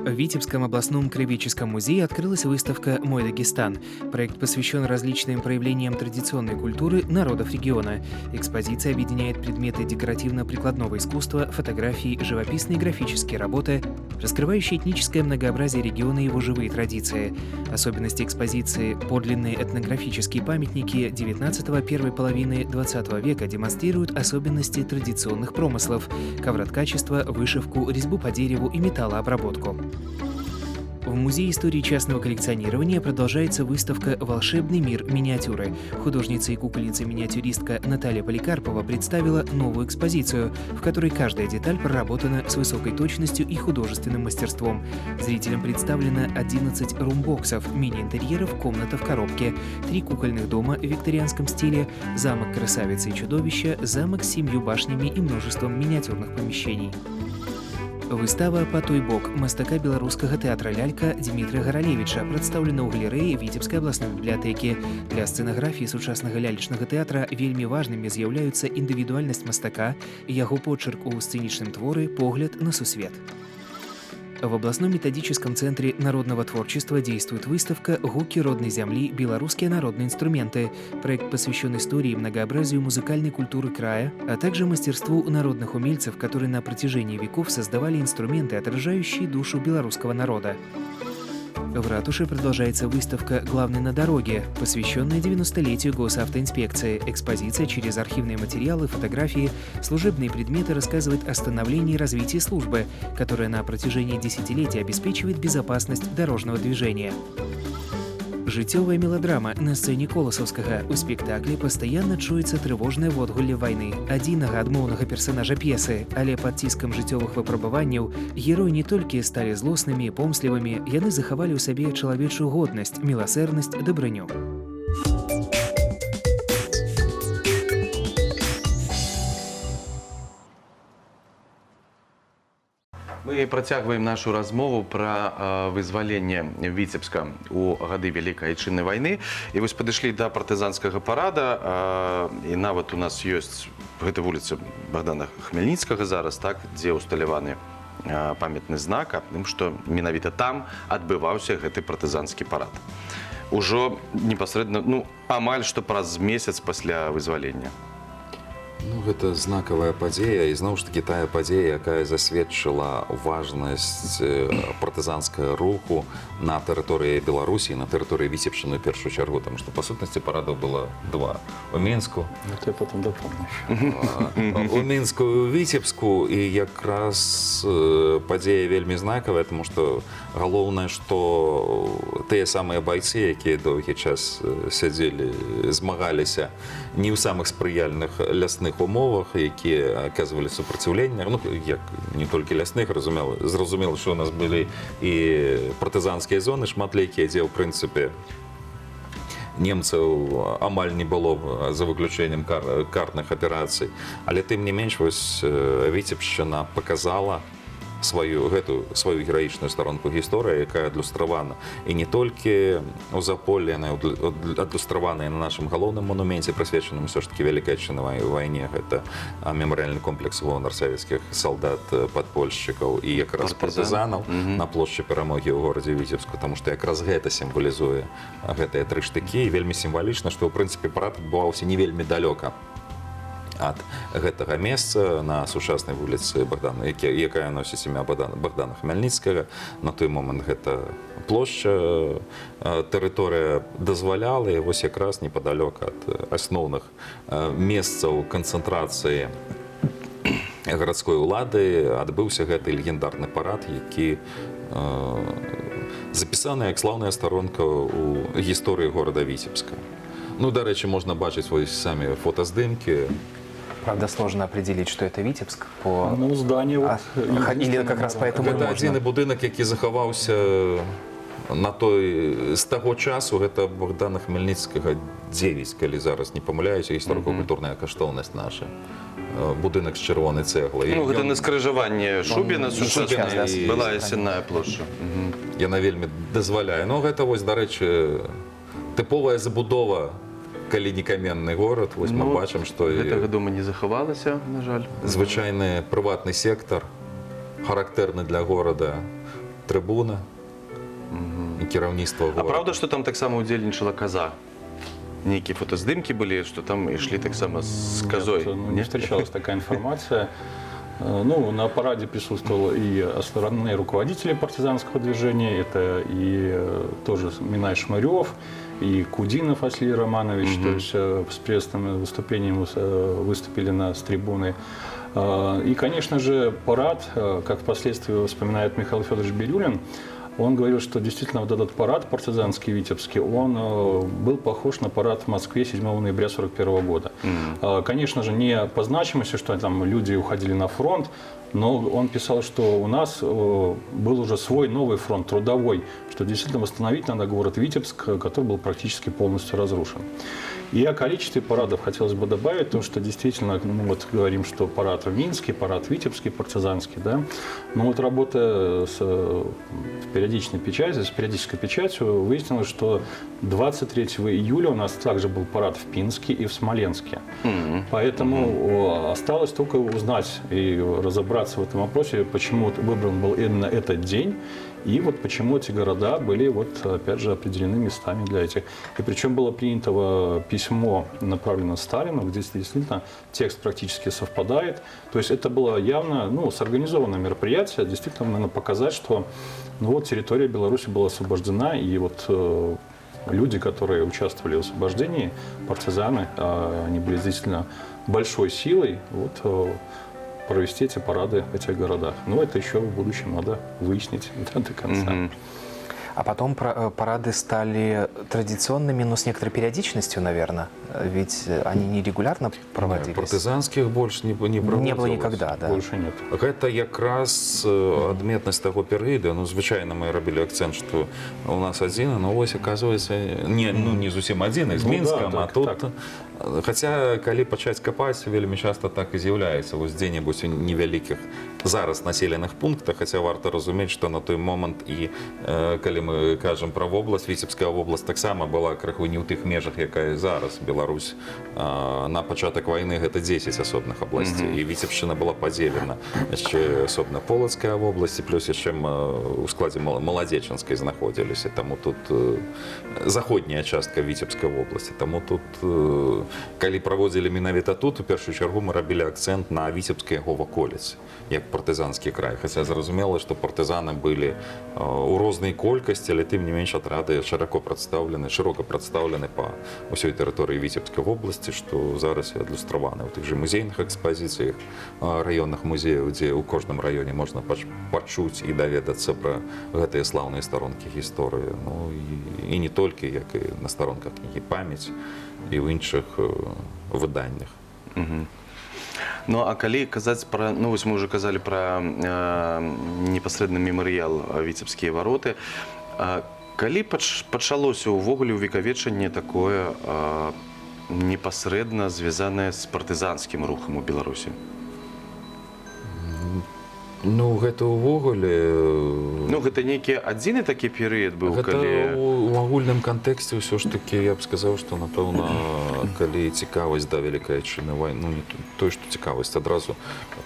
В Витебском областном краеведческом музее открылась выставка «Мой Дагестан». Проект посвящен различным проявлениям традиционной культуры народов региона. Экспозиция объединяет предметы декоративно-прикладного искусства, фотографии, живописные графические работы, раскрывающие этническое многообразие региона и его живые традиции. Особенности экспозиции – подлинные этнографические памятники XIX первой половины XX века демонстрируют особенности традиционных промыслов – ковроткачество, вышивку, резьбу по дереву и металлообработку. В Музее истории частного коллекционирования продолжается выставка «Волшебный мир миниатюры». Художница и кукольница-миниатюристка Наталья Поликарпова представила новую экспозицию, в которой каждая деталь проработана с высокой точностью и художественным мастерством. Зрителям представлено 11 румбоксов, мини-интерьеров, комната в коробке, 3 кукольных дома в викторианском стиле, замок красавицы и чудовища, замок с 7 башнями и множеством миниатюрных помещений. Выстава «Па той бок» мастака беларускага тэатра «Лялька» Дмітрыя Гаралевіча прадстаўлена ў галерэі Віцебскай абласной бібліятэкі. Для сцэнаграфіі сучаснага лялечнага тэатра вельмі важнымі з'яўляюцца індывідуальнасць мастака, яго почерк у сцэнічным творы, погляд на сусвет. В областном методическом центре народного творчества действует выставка «Гуки родной земли. Белорусские народные инструменты». Проект посвящен истории и многообразию музыкальной культуры края, а также мастерству народных умельцев, которые на протяжении веков создавали инструменты, отражающие душу белорусского народа. В ратуше продолжается выставка «Главный на дороге», посвященная 90-летию госавтоинспекции. Экспозиция через архивные материалы, фотографии, служебные предметы рассказывает о становлении и развитии службы, которая на протяжении десятилетий обеспечивает безопасность дорожного движения. Жыццёвая меладрама на сцэне коласаўскага. У спектаклі пастаянна чуецца трывожнае водгулле вайны, адзінага адмоўнага персанажа п'есы, але пад ціскам жыццёвых выпрабаванняў героі не толькі сталі злоснымі і помслівымі, яны захавалі ў сабе чалавечую годнасць, міласэрнасць, дабрыню. Мы працягваем нашу размову пра вызваленне Віцебска ў гады Вялікай Айчыннай вайны. І вось падышлі да партызанскага парада, і нават у нас ёсць гэта вуліца Богдана Хмельніцкага зараз, так, дзе ўсталяваны памятны знак аб тым, што менавіта там адбываўся гэты партызанскі парад. Ужо непасрэдна, амаль што праз месяц пасля вызвалення. Ну, гэта знакавая падзея, і зноў ж такі тая падзея, якая засведчыла важнасць партызанскага руху на тэрыторыі Беларусі, на тэрыторыі Віцебшчыны ў першую чаргу, таму што, па сутнасці, парадаў было два. У Мінску. Это я потом дополню. У Мінску і ў Віцебску, і якраз падзея вельмі знакавая, таму што галоўнае, што тыя самыя байцы, якія доўгі час сядзелі, змагаліся не ў самых спрыяльных лясных умовах, якія аказвалі супраціўленне, як не толькі лясных, зразумела, што у нас былі і партызанскія зоны шматлікія, дзе, ў прынцыпе, немцаў амаль не было, за выключэннем карных аперацый. Але тым не менш, вось Віцебшчына паказала сваю гераічную старонку гісторыі, якая адлюстравана і не толькі ў заполлі, яна адлюстравана і на нашым галоўным монуменце, прысвечаным ўсё ж такі Вялікай Айчыннай вайне. Гэта мемарыяльны комплекс гонар савецкіх салдат, падпольшчыкаў і якраз партызанаў на плошчы Перамогі ў горадзе Віцебску, таму што якраз гэта сімвалізуе гэтыя тры штыкі, і вельмі сімвалічна, што ў прынцыпе парад адбываўся не вельмі далёка ад гэтага месца на сучаснай вуліцы Богдана, якая носіць імя Богдана Хмельніцкага. На той момант гэта плошча, тэрыторыя дазваляла, і вось якраз непадалёк ад асноўных месцаў канцэнтрацыі гарадской улады адбыўся гэты легендарны парад, які запісаны як слаўная старонка ў гісторыі горада Віцебска. Дарэчы, можна бачыць вось самі фотаздымкі. Правда, сложно определить, что это Витебск по... Здание вот. Или как раз поэтому Гэта адзіны будынак, які захаваўся з таго часу, гэта Богдана Хмельніцкага 9, калі зараз не памыляюся, гісторыка-культурная каштоўнасць наша. Будынак з чырвонай цэглай. Гэта на скрыжаванні Шубіна сучаснай была Ясенная плошча. Яна вельмі дазваляе. Гэта, вось, дарэчы, тыповая забудова, калі не каменны горад, вось мы бачым, што гэтага дома не захавалася, на жаль. Звычайны прыватны сектар, характэрны для горада трыбуна і кіраўніцтва горада. А правда, што там таксама удзельнічала каза? Нейкія фотаздымкі былі, што там ішлі таксама з казой? Не встречалась такая информация. На параде присутствовал и основные руководители партизанского движения, это и тоже Минай Шмарев, и Кудинов Василий Романович, то есть с приветственным выступлением выступили с трибуны. И, конечно же, парад, как впоследствии вспоминает Михаил Федорович Бирюлин, он говорил, что действительно вот этот парад партизанский витебский, он был похож на парад в Москве 7 ноября 1941 года. Конечно же, не по значимости, что там люди уходили на фронт, но он писал, что у нас был уже свой новый фронт, трудовой, что действительно восстановить надо город Витебск, который был практически полностью разрушен. И о количестве парадов хотелось бы добавить, потому что действительно, вот говорим, что парад в Минске, парад Витебский, партизанский, да, но вот работая с периодической печатью, выяснилось, что 23 июля у нас также был парад в Пинске и в Смоленске. Поэтому осталось только узнать и разобраться в этом вопросе, почему выбран был именно этот день. И вот почему эти города были, вот, опять же, определены местами для этих. И причем было принято письмо, направлено Сталину, где действительно текст практически совпадает. То есть это было явно, ну, сорганизованное мероприятие, действительно, наверное, показать, что, ну, вот территория Беларуси была освобождена, и вот люди, которые участвовали в освобождении, партизаны, они были действительно большой силой, вот, провести эти парады в этих городах. Но это еще в будущем надо выяснить до конца. А потом парады стали традиционными, но с некоторой периодичностью, наверное. Ведь они не регулярно проводились. Партизанских больше не проводилось. Не было никогда, да. Больше нет. Гэта якраз адметнасць таго перыяду. Ну, звычайна мы рабілі акцэнт, што у нас адзін, но вось аказваецца не зусім адзін, з Мінскам, а тут... Хаця, калі пачаць капаць, вельмі часта так і з'яўляецца. Вось дзе-небудзь у невялікіх зараз населеных пунктах, хаця варта разумець, што на той момант і калі мы кажам пра вобласць, Віцебская вобласць таксама была крыху не ў тых межах, якая зараз Беларусь. На пачатак вайны гэта 10 асобных абласцей, і Віцебшчына была падзелена яшчэ асобна Полацкая вобласць, плюс яшчэ у складзе Маладзечанскай знаходзіліся, таму тут заходняя частка Віцебскай вобласці, таму тут калі праводзілі менавіта тут, у першую чаргу мы рабілі акцэнт на Віцебскай яго ваколіцы, як партызанскі край. Хаця зразумела, што партызаны былі у рознай колькасці, але тым не менш атрады шырока прадстаўлены па ўсёй тэрыторыі Віцебскай вобласці, што зараз і адлюстраваны ў тых жа музейных экспазіцыях, раённых музеяў, дзе ў кожным раёне можна пачуць і даведацца пра гэтыя слаўныя старонкі гісторыі. Ну, і не толькі, як і на старонках кнігі «Памяць», і ў іншых выданнях. Ну, а калі казаць пра... Ну, вось мы ўжо казалі пра непасрэдны мемарыял «Віцебскія вароты». Калі пачалося ўвогуле ўвекавечанне такое непасрэдна звязанае з партызанскім рухам у Беларусі? Ну, гэта ўвогуле... Ну, гэта нейкі адзіны такі перыяд быў, гэта калі... у агульным кантэксце ўсё ж такі, я б сказаў, што, напэўна, калі цікавасць да Вялікай Адчыннай вайны, ну, не тое, што цікавасць, адразу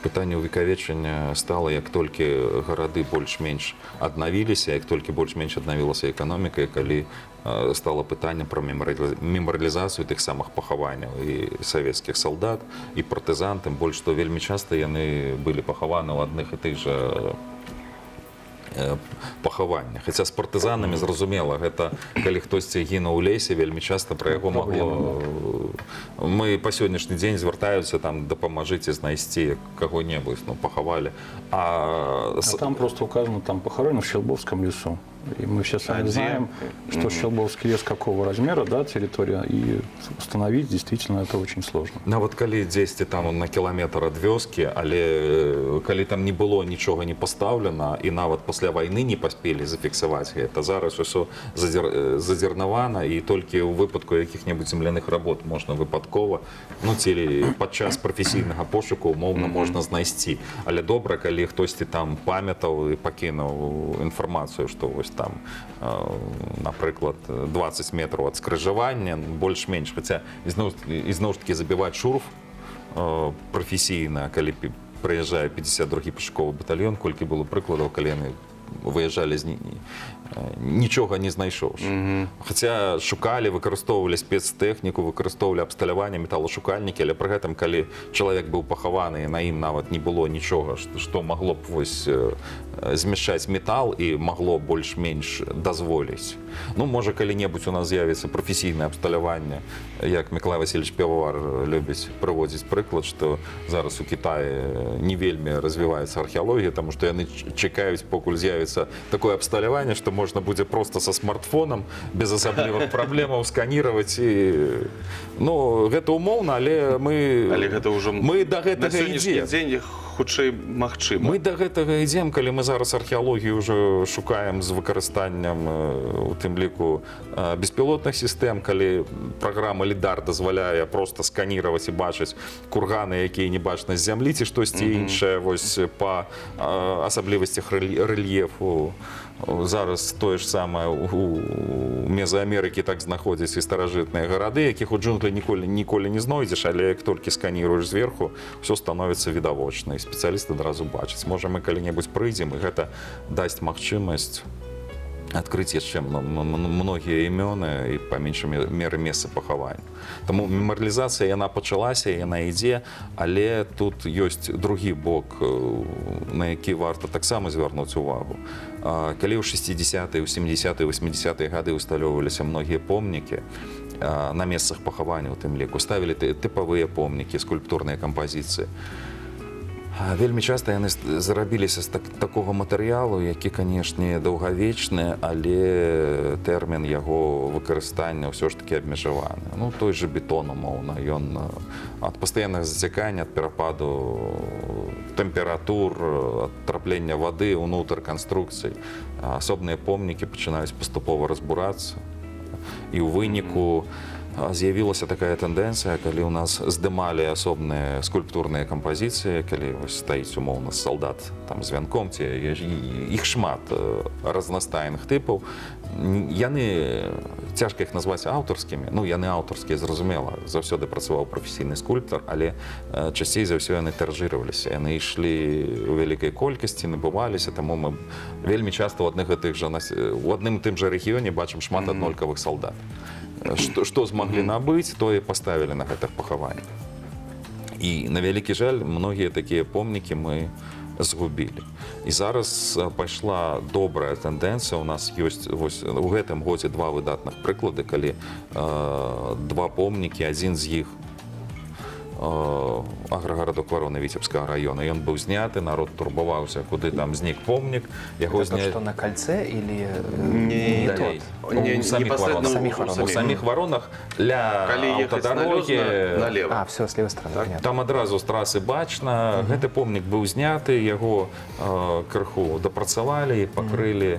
пытанне ўвекавечання стала, як толькі гарады больш-менш аднавіліся, як толькі больш-менш аднавілася эканоміка, і калі стало пытанне пра мемарыялізацыю тых самых пахаванняў і савецкіх салдат, і партызан, тым больш, што вельмі часта яны былі пахаваны ў адных і тых жа пахаваннях. Хаця з партызанамі, зразумела, гэта калі хтосьці гінуў у лесе, вельмі часта пра яго магло... Мы па сённяшні дзень звяртаюцца, там, дапамажыце знайсці каго-небудзь, ну, пахавалі. А там просто указано, там похоронено в Щелбовском лесу. И мы все с вами знаем, что Щелбовский лес какого размера, да, территория, и установить действительно это очень сложно. Нават калі дзесьці там на кіламетр ад вёскі, але калі там не было нічога не пастаўлена, і нават пасля вайны не паспелі зафіксаваць гэта, зараз усё задзернавана, і толькі ў выпадку якіх-небудзь земляных работ можна выпадкова, ну, ці падчас прафесійнага пошуку умоўна можна знайсці. Але добра, калі хтосьці там памятаў і пакінуў інфармацыю, што вось там, напрыклад, 20 метраў ад скрыжавання, больш-менш, хаця ізноў ж такі забіваць шурф прафесійна, калі прыязджае 52-гі пашуковы батальён, колькі было прыкладаў, калі яны выязджалі нічога не знайшоўшы. Хаця шукалі, выкарыстоўвалі спецтэхніку, выкарыстоўвалі абсталяванне, металашукальнікі, але пры гэтым, калі чалавек быў пахаваны, на ім нават не было нічога, што магло б вось змяшчаць метал і магло больш-менш дазволіць. Ну, можа, калі-небудзь у нас з'явіцца прафесійнае абсталяванне, як Мікалай Васильевич Півовар любіць прыводзіць прыклад, што зараз у Кітаі не вельмі развіваецца археалогія, таму што яны чакаюць, покуль з'явіцца такое абсталяванне, што можна будзе проста са смартфонам без асаблівых праблемаў сканіраваць і... Ну, гэта умоўна, але мы... Але гэта ўжо... Мы да гэтага ідзем. На сённяшні дзень хутчэй магчыма. Мы да гэтага ідзем, калі мы зараз археалогію ўжо шукаем з выкарыстаннем, у тым ліку, беспілотных сістэм, калі праграма LIDAR дазваляе проста сканіраваць і бачыць курганы, якія не бачны з зямлі, ці штосьці іншае, вось, па асаблівасцях рэльефу. Зараз тое ж самае у Мезаамерыкі так знаходзяцца і старажытныя гарады, якіх у джунглі ніколі не знойдзеш, але як толькі сканіруеш зверху, ўсё становіцца відавочна. І спецыялісты адразу бачаць. Можа, мы калі-небудзь прыйдзем, і гэта дасць магчымасць адкрыць яшчэ многія імёны і па меншай меры месцы пахавання. Таму мемарыялізацыя яна пачалася, яна ідзе, але тут ёсць другі бок, на які варта таксама звярнуць увагу. Калі ў 60-е, 70-е, 80-е гады усталёўваліся многія помнікі на месцах пахавання, у тым ліку ставілі тыпавыя помнікі, скульптурныя кампазіцыі. Вельмі часта яны зарабіліся з такога матэрыялу, які, канешне, даўгавечны, але тэрмін яго выкарыстання ўсё ж такі абмежаваны. Ну, той же бетон, умоўна, ён ад пастаяннага зацякання, ад перападу тэмператур, ад траплення вады ўнутр канструкцый, асобныя помнікі пачынаюць паступова разбурацца. І ў выніку з'явілася такая тэндэнцыя, калі ў нас здымалі асобныя скульптурныя кампазіцыі, калі стаіць умоўна салдат там з вянком, ці іх шмат разнастайных тыпаў. Яны, цяжка іх назваць аўтарскімі, ну, яны аўтарскія, зразумела, заўсёды працаваў прафесійны скульптар, але часцей за ўсё яны тыражыраваліся, яны ішлі ў вялікай колькасці, набываліся, таму мы вельмі часта ў адным і тым жа рэгіёне бачым шмат аднолькавых салдат. Што змаглі набыць, тое паставілі на гэтых пахаваннях. І, на вялікі жаль, многія такія помнікі мы згубілі. І зараз пайшла добрая тэндэнцыя. У нас ёсць у гэтым годзе два выдатных прыклады, калі два помнікі, адзін з іх аграгарадок Вароны Віцебскага района. Ён быў зняты, народ турбаваўся, куды там знік помнік. Это тот, что на кольце или не тот? У самих Воронах ля аўтадарогі. А, все, с левой стороны, понятно. Там адразу з трасы бачна. Гэты помнік быў зняты, яго крыху дапрацавалі і пакрылі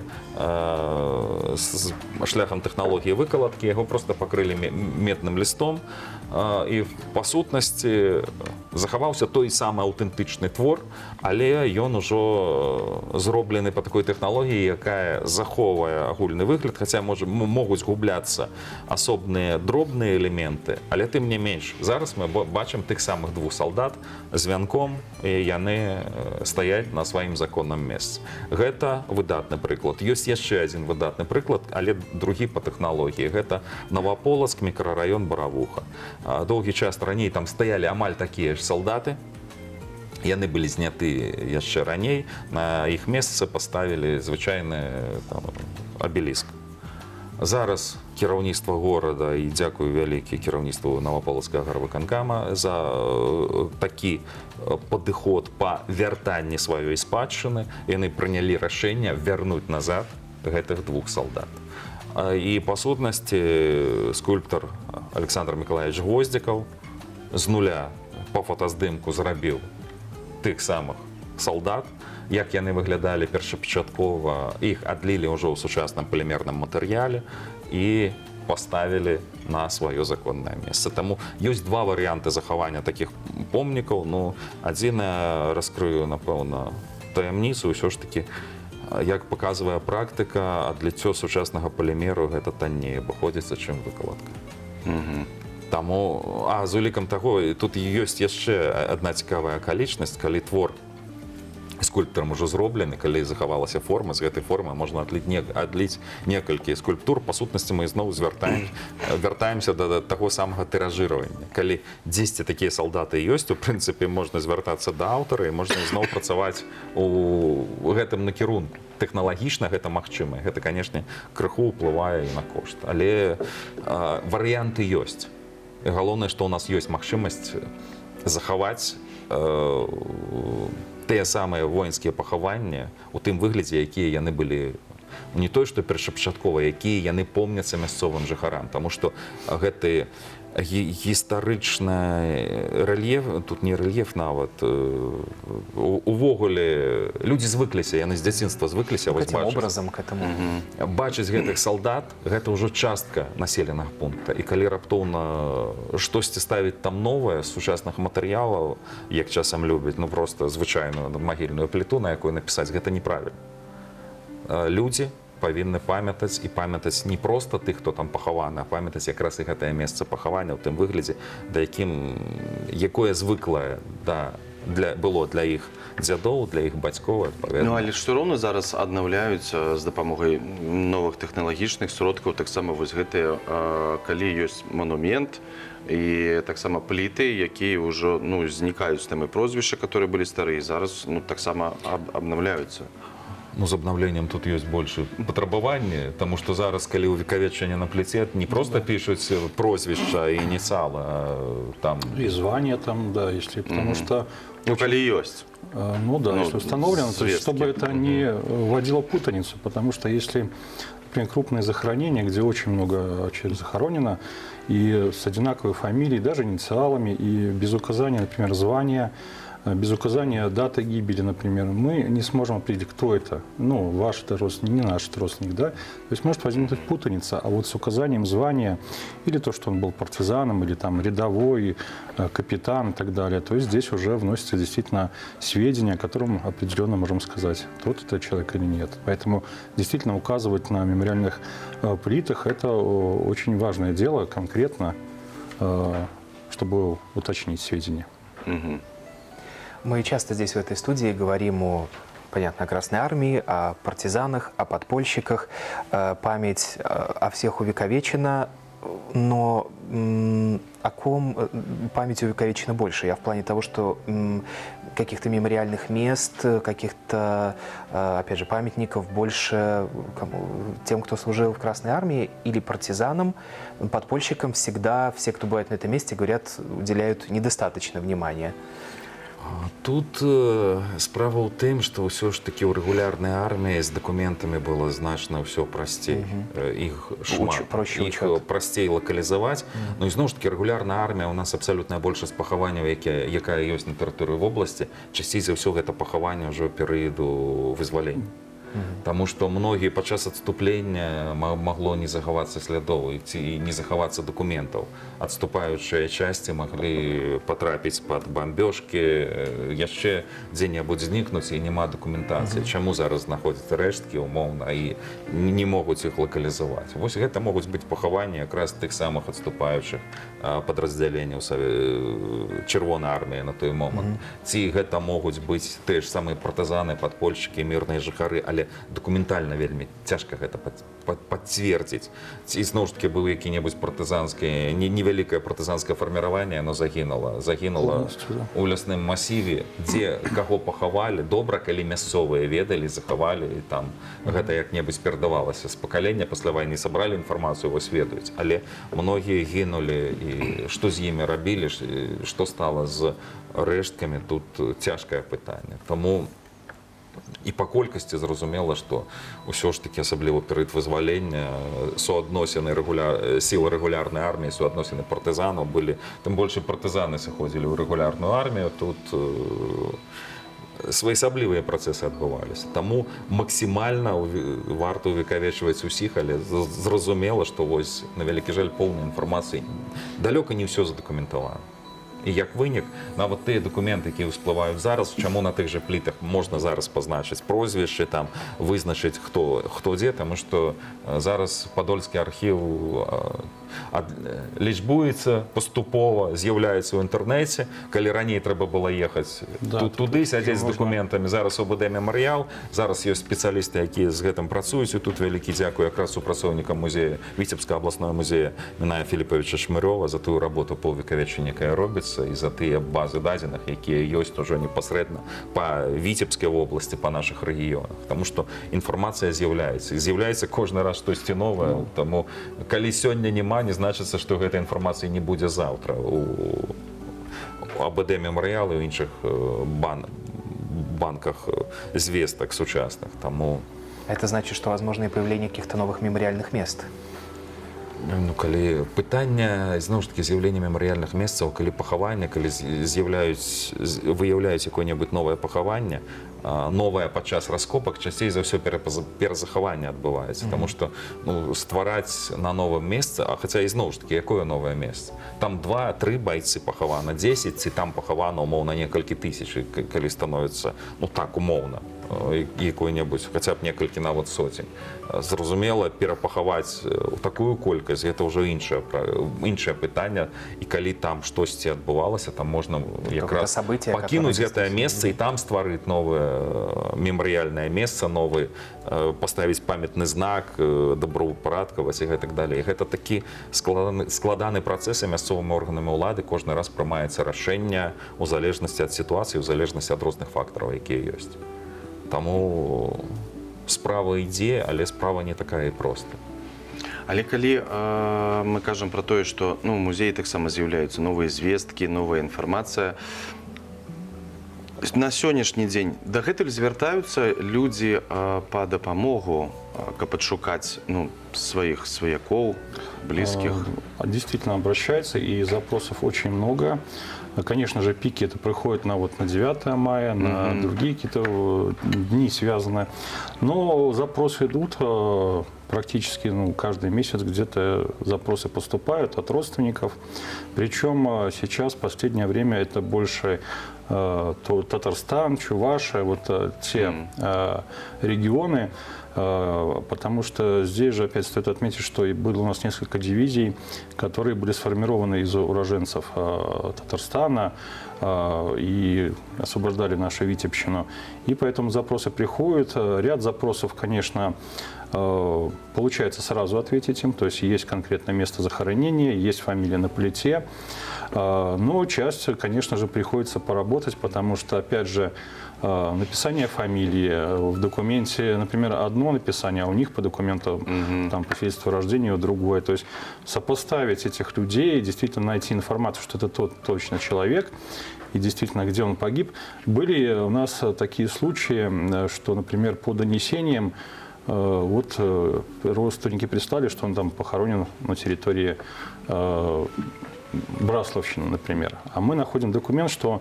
шляхам тэхналогіі выкаладкі, яго проста пакрылі медным лістом. І па сутнасці захаваўся той самы аўтэнтычны твор, але ён ужо зроблены па такой тэхналогіі, якая захоўвае агульны выгляд, хаця могуць губляцца асобныя дробныя элементы, але тым не менш. Зараз мы бачым тых самых двух салдат з вянком, і яны стаяць на сваім законным месцы. Гэта выдатны прыклад. Ёсць яшчэ адзін выдатны прыклад, але другі па тэхналогіі. Гэта Новаполацк, мікрараён Баравуха. Доўгі час раней там стаялі амаль такія ж салдаты. Яны былі зняты яшчэ раней. На іх месцы паставілі звычайны абеліск. Зараз кіраўніцтва горада, і дзякую вялікі кіраўніцтву Новаполацкага гарвыканкама за такі падыход па вяртанні сваёй спадчыны. Яны прынялі рашэнне вярнуць назад гэтых двух салдат. І, па сутнасці, скульптар Александр Миколаевич Гвоздзікаў з нуля па фотаздымку зрабіў тых самых салдат, як яны выглядалі першапачаткова, іх адлілі ўжо ў сучасным палімерным матэрыяле і паставілі на сваё законнае месца. Таму ёсць два варыянты захавання такіх помнікаў. Ну, адзін раскрыю, напэўна, таямніцу, ўсё ж такі, як паказвае практыка, адліццё сучаснага палімеру гэта танней абыходзіцца, чым выкаладка. Таму, з улікам таго, тут ёсць яшчэ адна цікавая акалічнасць, калі твор скульптарам ужо зроблены, калі захавалася форма, з гэтай формы можна адліць некалькі скульптур. Па сутнасці мы зноў вяртаемся да таго самага тыражыравання. Калі дзесьці такія салдаты ёсць, у прынцыпе, можна звяртацца да аўтара і можна зноў працаваць у гэтым накірунку. Тэхналагічна гэта магчыма. Гэта, канешне, крыху ўплывае і на кошт. Але варыянты ёсць. Галоўнае, што ў нас ёсць магчымасць захаваць тыя самыя воінскія пахаванні ў тым выглядзе, якія яны былі, не той, што першапачаткова, якія яны помняцца мясцовым жыхарам. Таму што гэты гістарычны рэльеф, тут не рэльеф нават, увогуле людзі звыкліся, яны з дзяцінства звыкліся бачыць гэтых салдат, гэта ўжо частка населенага пункта. І калі раптоўна штосьці ставіць там новае з сучасных матэрыялаў, як часам любяць, ну проста звычайную магільную пліту, на якой напісаць, гэта неправільна. Людзі павінны памятаць і памятаць не проста тых, хто там пахаваны, а памятаць якраз і гэтае месца пахавання ў тым выглядзе, якое звыклае да было для іх дзядоў, для іх бацькоў, адпаведна. Ну, але ж все роўна зараз аднаўляюцца з дапамогай новых тэхналагічных сродкаў таксама вось гэтыя, калі ёсць манумент і таксама пліты, якія ўжо знікаюць з тэмы прозвішча, которые былі старыя, зараз таксама абнаўляюцца. Ну, з абнаўленнем тут ёсць больше патрабаванні, таму што зараз, калі ўвекавечванне на пліце, не просто пішуць прозвішча і ініцыялы, а там... И звание там, да, если, потому что... Ну, калі ёсць. Ну да, если установлено, то есть, чтобы это не вводило путаницу, потому что если, например, крупные захоронения, где очень много человек захоронено, и с одинаковой фамилией, даже инициалами, и без указания, например, звания, без указания даты гибели, например, мы не сможем определить, кто это. Ну, ваш это родственник, не наш это родственник, да? То есть может возникнуть путаница, а вот с указанием звания, или то, что он был партизаном, или там рядовой, капитан и так далее, то есть здесь уже вносятся действительно сведения, о котором определенно можем сказать, тот это человек или нет. Поэтому действительно указывать на мемориальных плитах – это очень важное дело, конкретно, чтобы уточнить сведения. Мы часто здесь, в этой студии, говорим понятно, о Красной Армии, о партизанах, о подпольщиках. Память о всех увековечена, но о ком память увековечена больше? Я в плане того, что каких-то мемориальных мест, каких-то, опять же, памятников больше тем, кто служил в Красной Армии, или партизанам, подпольщикам всегда все, кто бывает на этом месте, говорят, уделяют недостаточно внимания. Тут справа ў тым, што ўсё ж такі ў рэгулярнай арміі з дакументамі было значна ўсё прасцей. Іх шмат, іх прасцей лакалізаваць. Ну і зноў ж такі рэгулярная армія, у нас абсалютная большасць пахаванняў, якая ёсць на тэрыторыі вобласці, часцей за ўсё гэта пахаванне ўжо перыяду вызвалення. Таму што многія падчас адступлення магло не захавацца слядоў ці не захавацца дакументаў. Адступаючыя часці маглі патрапіць пад бамбёжкі, яшчэ дзе-небудзь знікнуць і няма дакументацыі. Чаму зараз знаходзяць рэшткі умоўна і не могуць іх лакалізаваць. Вось гэта могуць быць пахаванні якраз тых самых адступаючых падраздзяленняў Чырвонай арміі на той момант. Ці гэта могуць быць тыя ж самыя партызаны, падпольшчыкі, мірныя жыхары, але дакументальна вельмі цяжка гэта пацвердзіць. Ці зноў ж такі быў які-небудзь партызанскі, невялікае партызанскае фарміраванне, яно загінула ў лясным масіве, дзе каго пахавалі, добра, калі мясцовыя ведалі, захавалі, і там гэта як-небудзь перадавалася з пакалення, пасля вайны сабралі інфармацыю, вось ведаюць. Але многія гінулі, і што з імі рабілі, што стала з рэшткамі, тут цяжкае пытанне. Таму і па колькасці зразумела, што ўсё ж такі, асабліва перыяд вызвалення, суадносіны сілы рэгулярнай арміі, суадносіны партызанаў былі, тым больш партызаны сыходзілі ў рэгулярную армію, тут своеасаблівыя працэсы адбываліся. Таму максімальна варта увекавечваць усіх, але зразумела, што вось, на вялікі жаль, поўнай інфармацыі далёка не ўсё задакументавана. І як вынік, нават тыя дакументы, якія ўсплываюць зараз, чаму на тых жа плітах можна зараз пазначыць прозвішчы, там вызначыць, хто дзе, таму што зараз падольскі архіў лічбуецца паступова, з'яўляецца ў інтэрнэце. Калі раней трэба было ехаць туды, сядзець з дакументамі, зараз УБД мемарыял, зараз ёсць спецыялісты, якія з гэтым працуюць, і тут вялікі дзякуй якраз супрацоўнікам музея, Віцебскага абласного музея Міная Філіпавіча Шмырёва за тую работу па ўвекавечванні, якая робіцца, і за тыя базы дадзеных, якія ёсць ужо непасрэдна па Віцебскай вобласці, па нашых рэгіёнах. Таму што інфармацыя з'яўляецца. І з'яўляецца кожны раз штосьці новае. Таму, калі сёння няма, не значыцца, што гэтай інфармацыі не будзе заўтра у АБД мемарыялы, у іншых банках звестак сучасных. Таму... Это значит, что возможно и появление каких-то новых мемориальных мест? Ну, калі пытанне, зноў ж такі, з'яўлення мемарыяльных месцаў, калі пахаванне, калі выяўляюць якое-небудзь новае пахаванне, новае падчас раскопак, часцей за ўсё перазахаванне адбываецца. Таму што ствараць на новым месцы, а хаця і зноў ж такі, якое новае месца? Там 2-3 байцы пахавана, 10, ці там пахавана умоўна некалькі тысяч, калі становіцца, ну так, умоўна. якой-небудзь хаця б некалькі нават сотень. Зразумела, перапахаваць такую колькасць гэта ўжо іншае пытанне, і калі там штосьці адбывалася, там можна якраз пакінуць гэтае месца і там стварыць новае мемарыяльнае месца, новы паставіць памятны знак, добраўпарадкаваць і гэтак далей. Гэта такі складаны працэс, і мясцовымі органамі ўлады кожны раз прымаецца рашэнне ў залежнасці ад сітуацыі, у залежнасці ад розных фактараў, якія ёсць. Таму справа ідзе, але справа не такая і проста. Але калі мы кажам пра тое, што у музеі таксама з'яўляюцца новыя звесткі, новая інфармацыя, на сённяшні дзень дагэтуль звяртаюцца людзі па дапамогу, каб адшукаць сваіх сваякоў, близких? Действительно обращаются, и запросов очень много. Конечно же, пики это приходят на 9 мая, на другие какие-то дни связаны. Но запросы идут практически каждый месяц, где-то запросы поступают от родственников. Причем сейчас, в последнее время, это больше Татарстан, Чувашия, вот те регионы, потому что здесь же опять стоит отметить, что было у нас несколько дивизий, которые были сформированы из уроженцев Татарстана и освобождали нашу Витебщину. И поэтому запросы приходят. Ряд запросов, конечно, получается сразу ответить им, то есть есть конкретное место захоронения, есть фамилия на плите. Но часть, конечно же, приходится поработать, потому что, опять же, написание фамилии в документе, например, одно написание, а у них по документу, там, по свидетельству о рождении другое. То есть сопоставить этих людей, действительно найти информацию, что это тот точно человек, и действительно, где он погиб. Были у нас такие случаи, что, например, по донесениям, вот родственники прислали, что он там похоронен на территории Брасловщины, например. А мы находим документ, что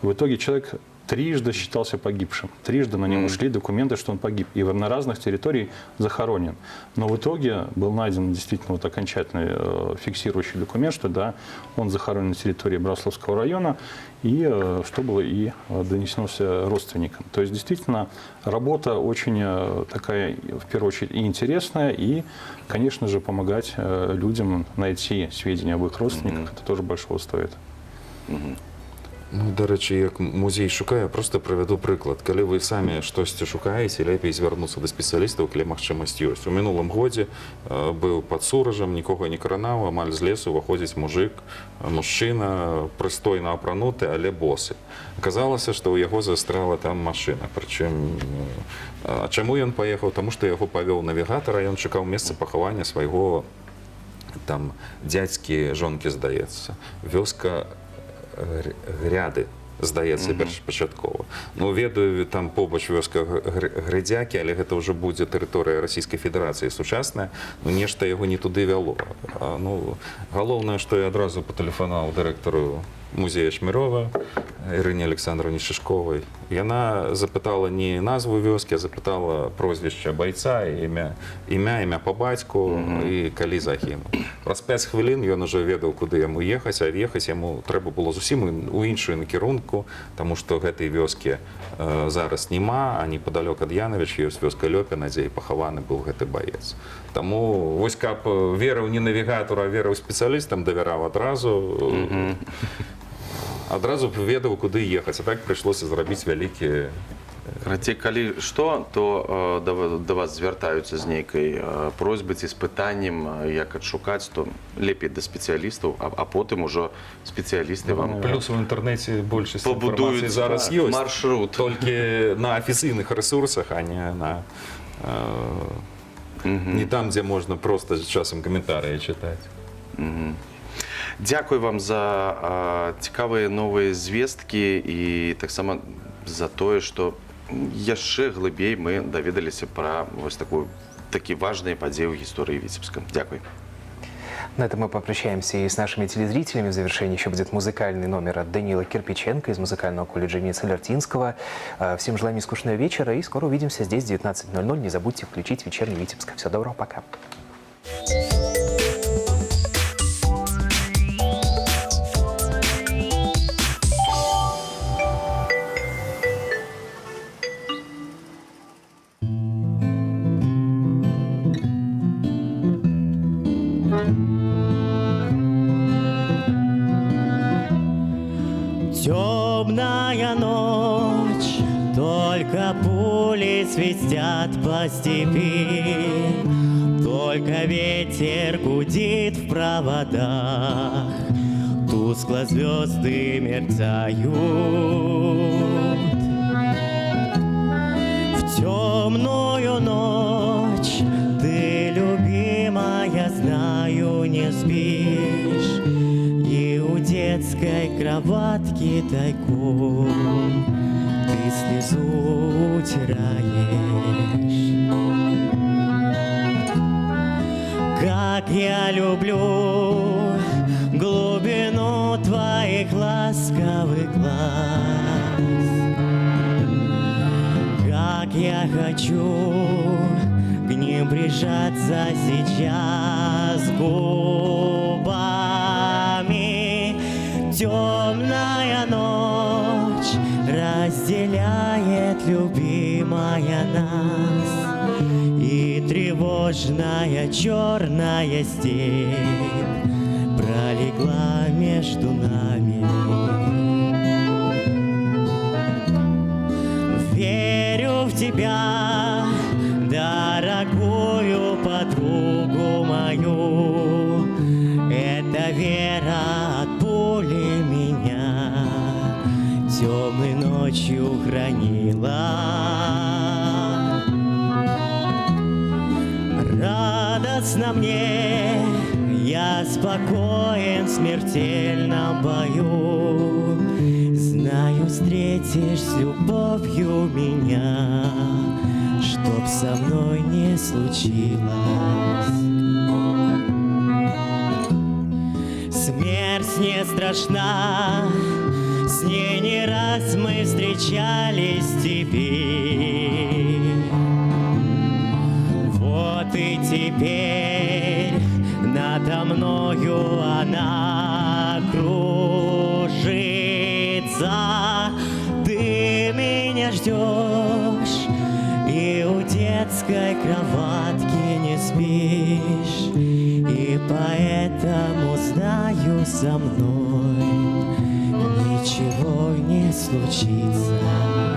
в итоге человек трижды считался погибшим. Трижды на него шли документы, что он погиб. И на разных территориях захоронен. Но в итоге был найден действительно вот окончательный фиксирующий документ, что да, он захоронен на территории Брасловского района, и что было и донесено родственникам. То есть действительно работа очень такая, в первую очередь, и интересная, и, конечно же, помогать людям найти сведения об их родственниках, это тоже большого стоит. Ну, до речі, як музей шукає, просто приведу приклад. Коли ви самі щось шукаєте, лепей звернутися до спеціалістів, коли можливість є. У минулому годі був під Суражем, нікого не кранав, амаль з лісу виходить мужчина, пристойно апранутий, але босий. Оказалося, що у його застряла там машина. Причому, а чому він поїхав? Тому що його повів навігатор, і він шукав місце поховання свого там дядьки, жонки, здається. Вёска Гряды, здаецца, першапачаткова. Ну, ведаю, там побач вёска Грыдзякі, але гэта ўжо будзе тэрыторыя Расійскай Федэрацыі сучасная, ну, нешта яго не туды вяло. Ну, галоўнае, што я адразу патэлефанаваў дырэктару музея Шмірова, Ірыне Александровне Шишковой. Яна запытала не назву вёскі, а запытала прозвішча байца, імя па бацьку і калі загінуў. Праз 5 хвілін ён ужо ведаў, куды яму ехаць, а ехаць яму трэба было зусім у іншую накірунку, таму што гэтай вёскі зараз няма, а непадалёк ад Яновіч ёсць вёска Лёпіна, дзе і пахаваны быў гэты баец. Таму вось каб верыў не навігатару, а верыў спецыялістам, давяраў адразу б ведаў, куды ехаць, а так прыйшлося зрабіць вялікі... Карацей, калі што, то да вас звяртаюцца з нейкай просьбай ці з пытаннем, як адшукаць, то лепей да спецыялістаў, а потым ужо спецыялісты вам... Плюс у інтэрнэце большасць інфармацыі зараз ёсць. Маршрут. Толькі на афіцыйных рэсурсах, а не на... Не там, дзе можна проста з часам каментарыі чытаць. Дзякуй вам за цікавыя новыя звесткі і таксама за тое, што яшчэ глыбей мы даведаліся пра вось такі важныя падзеі ў гісторыі Витебска. Дякуй. На этом мы попрощаемся и с нашими телезрителями. В завершении еще будет музыкальный номер от Даниила Кирпиченко из музыкального колледжа имени Солертинского. Всем желаю нескучного вечера и скоро увидимся здесь в 19:00. Не забудьте включить вечерний Витебск. Всего доброго, пока. Темная ночь, только пули свистят по степи, только ветер гудит в проводах, тускло звезды мерцают. В темную ночь ты, любимая, знаю, не спишь, и у детской кроватки тайком ты слезу утираешь. Как я люблю глубину твоих ласковых глаз, как я хочу к ним прижаться сейчас губами. Темная ночь разделяет, любимая, нас, и тревожная черная степь пролегла между нами. Верю в тебя, дорогую подругу мою, эта вера от пули меня темной ночью хранила. Радостно мне, я спокоен в смертельном бою, знаю, встретишь с любовью меня, чтоб со мной не случилось. Смерть не страшна, с ней не раз мы встречались в степи. Вот и теперь надо мною она кружится. Ты меня ждешь, и у детской кроватки не спишь, и поэтому знаю, со мной ничего не случится.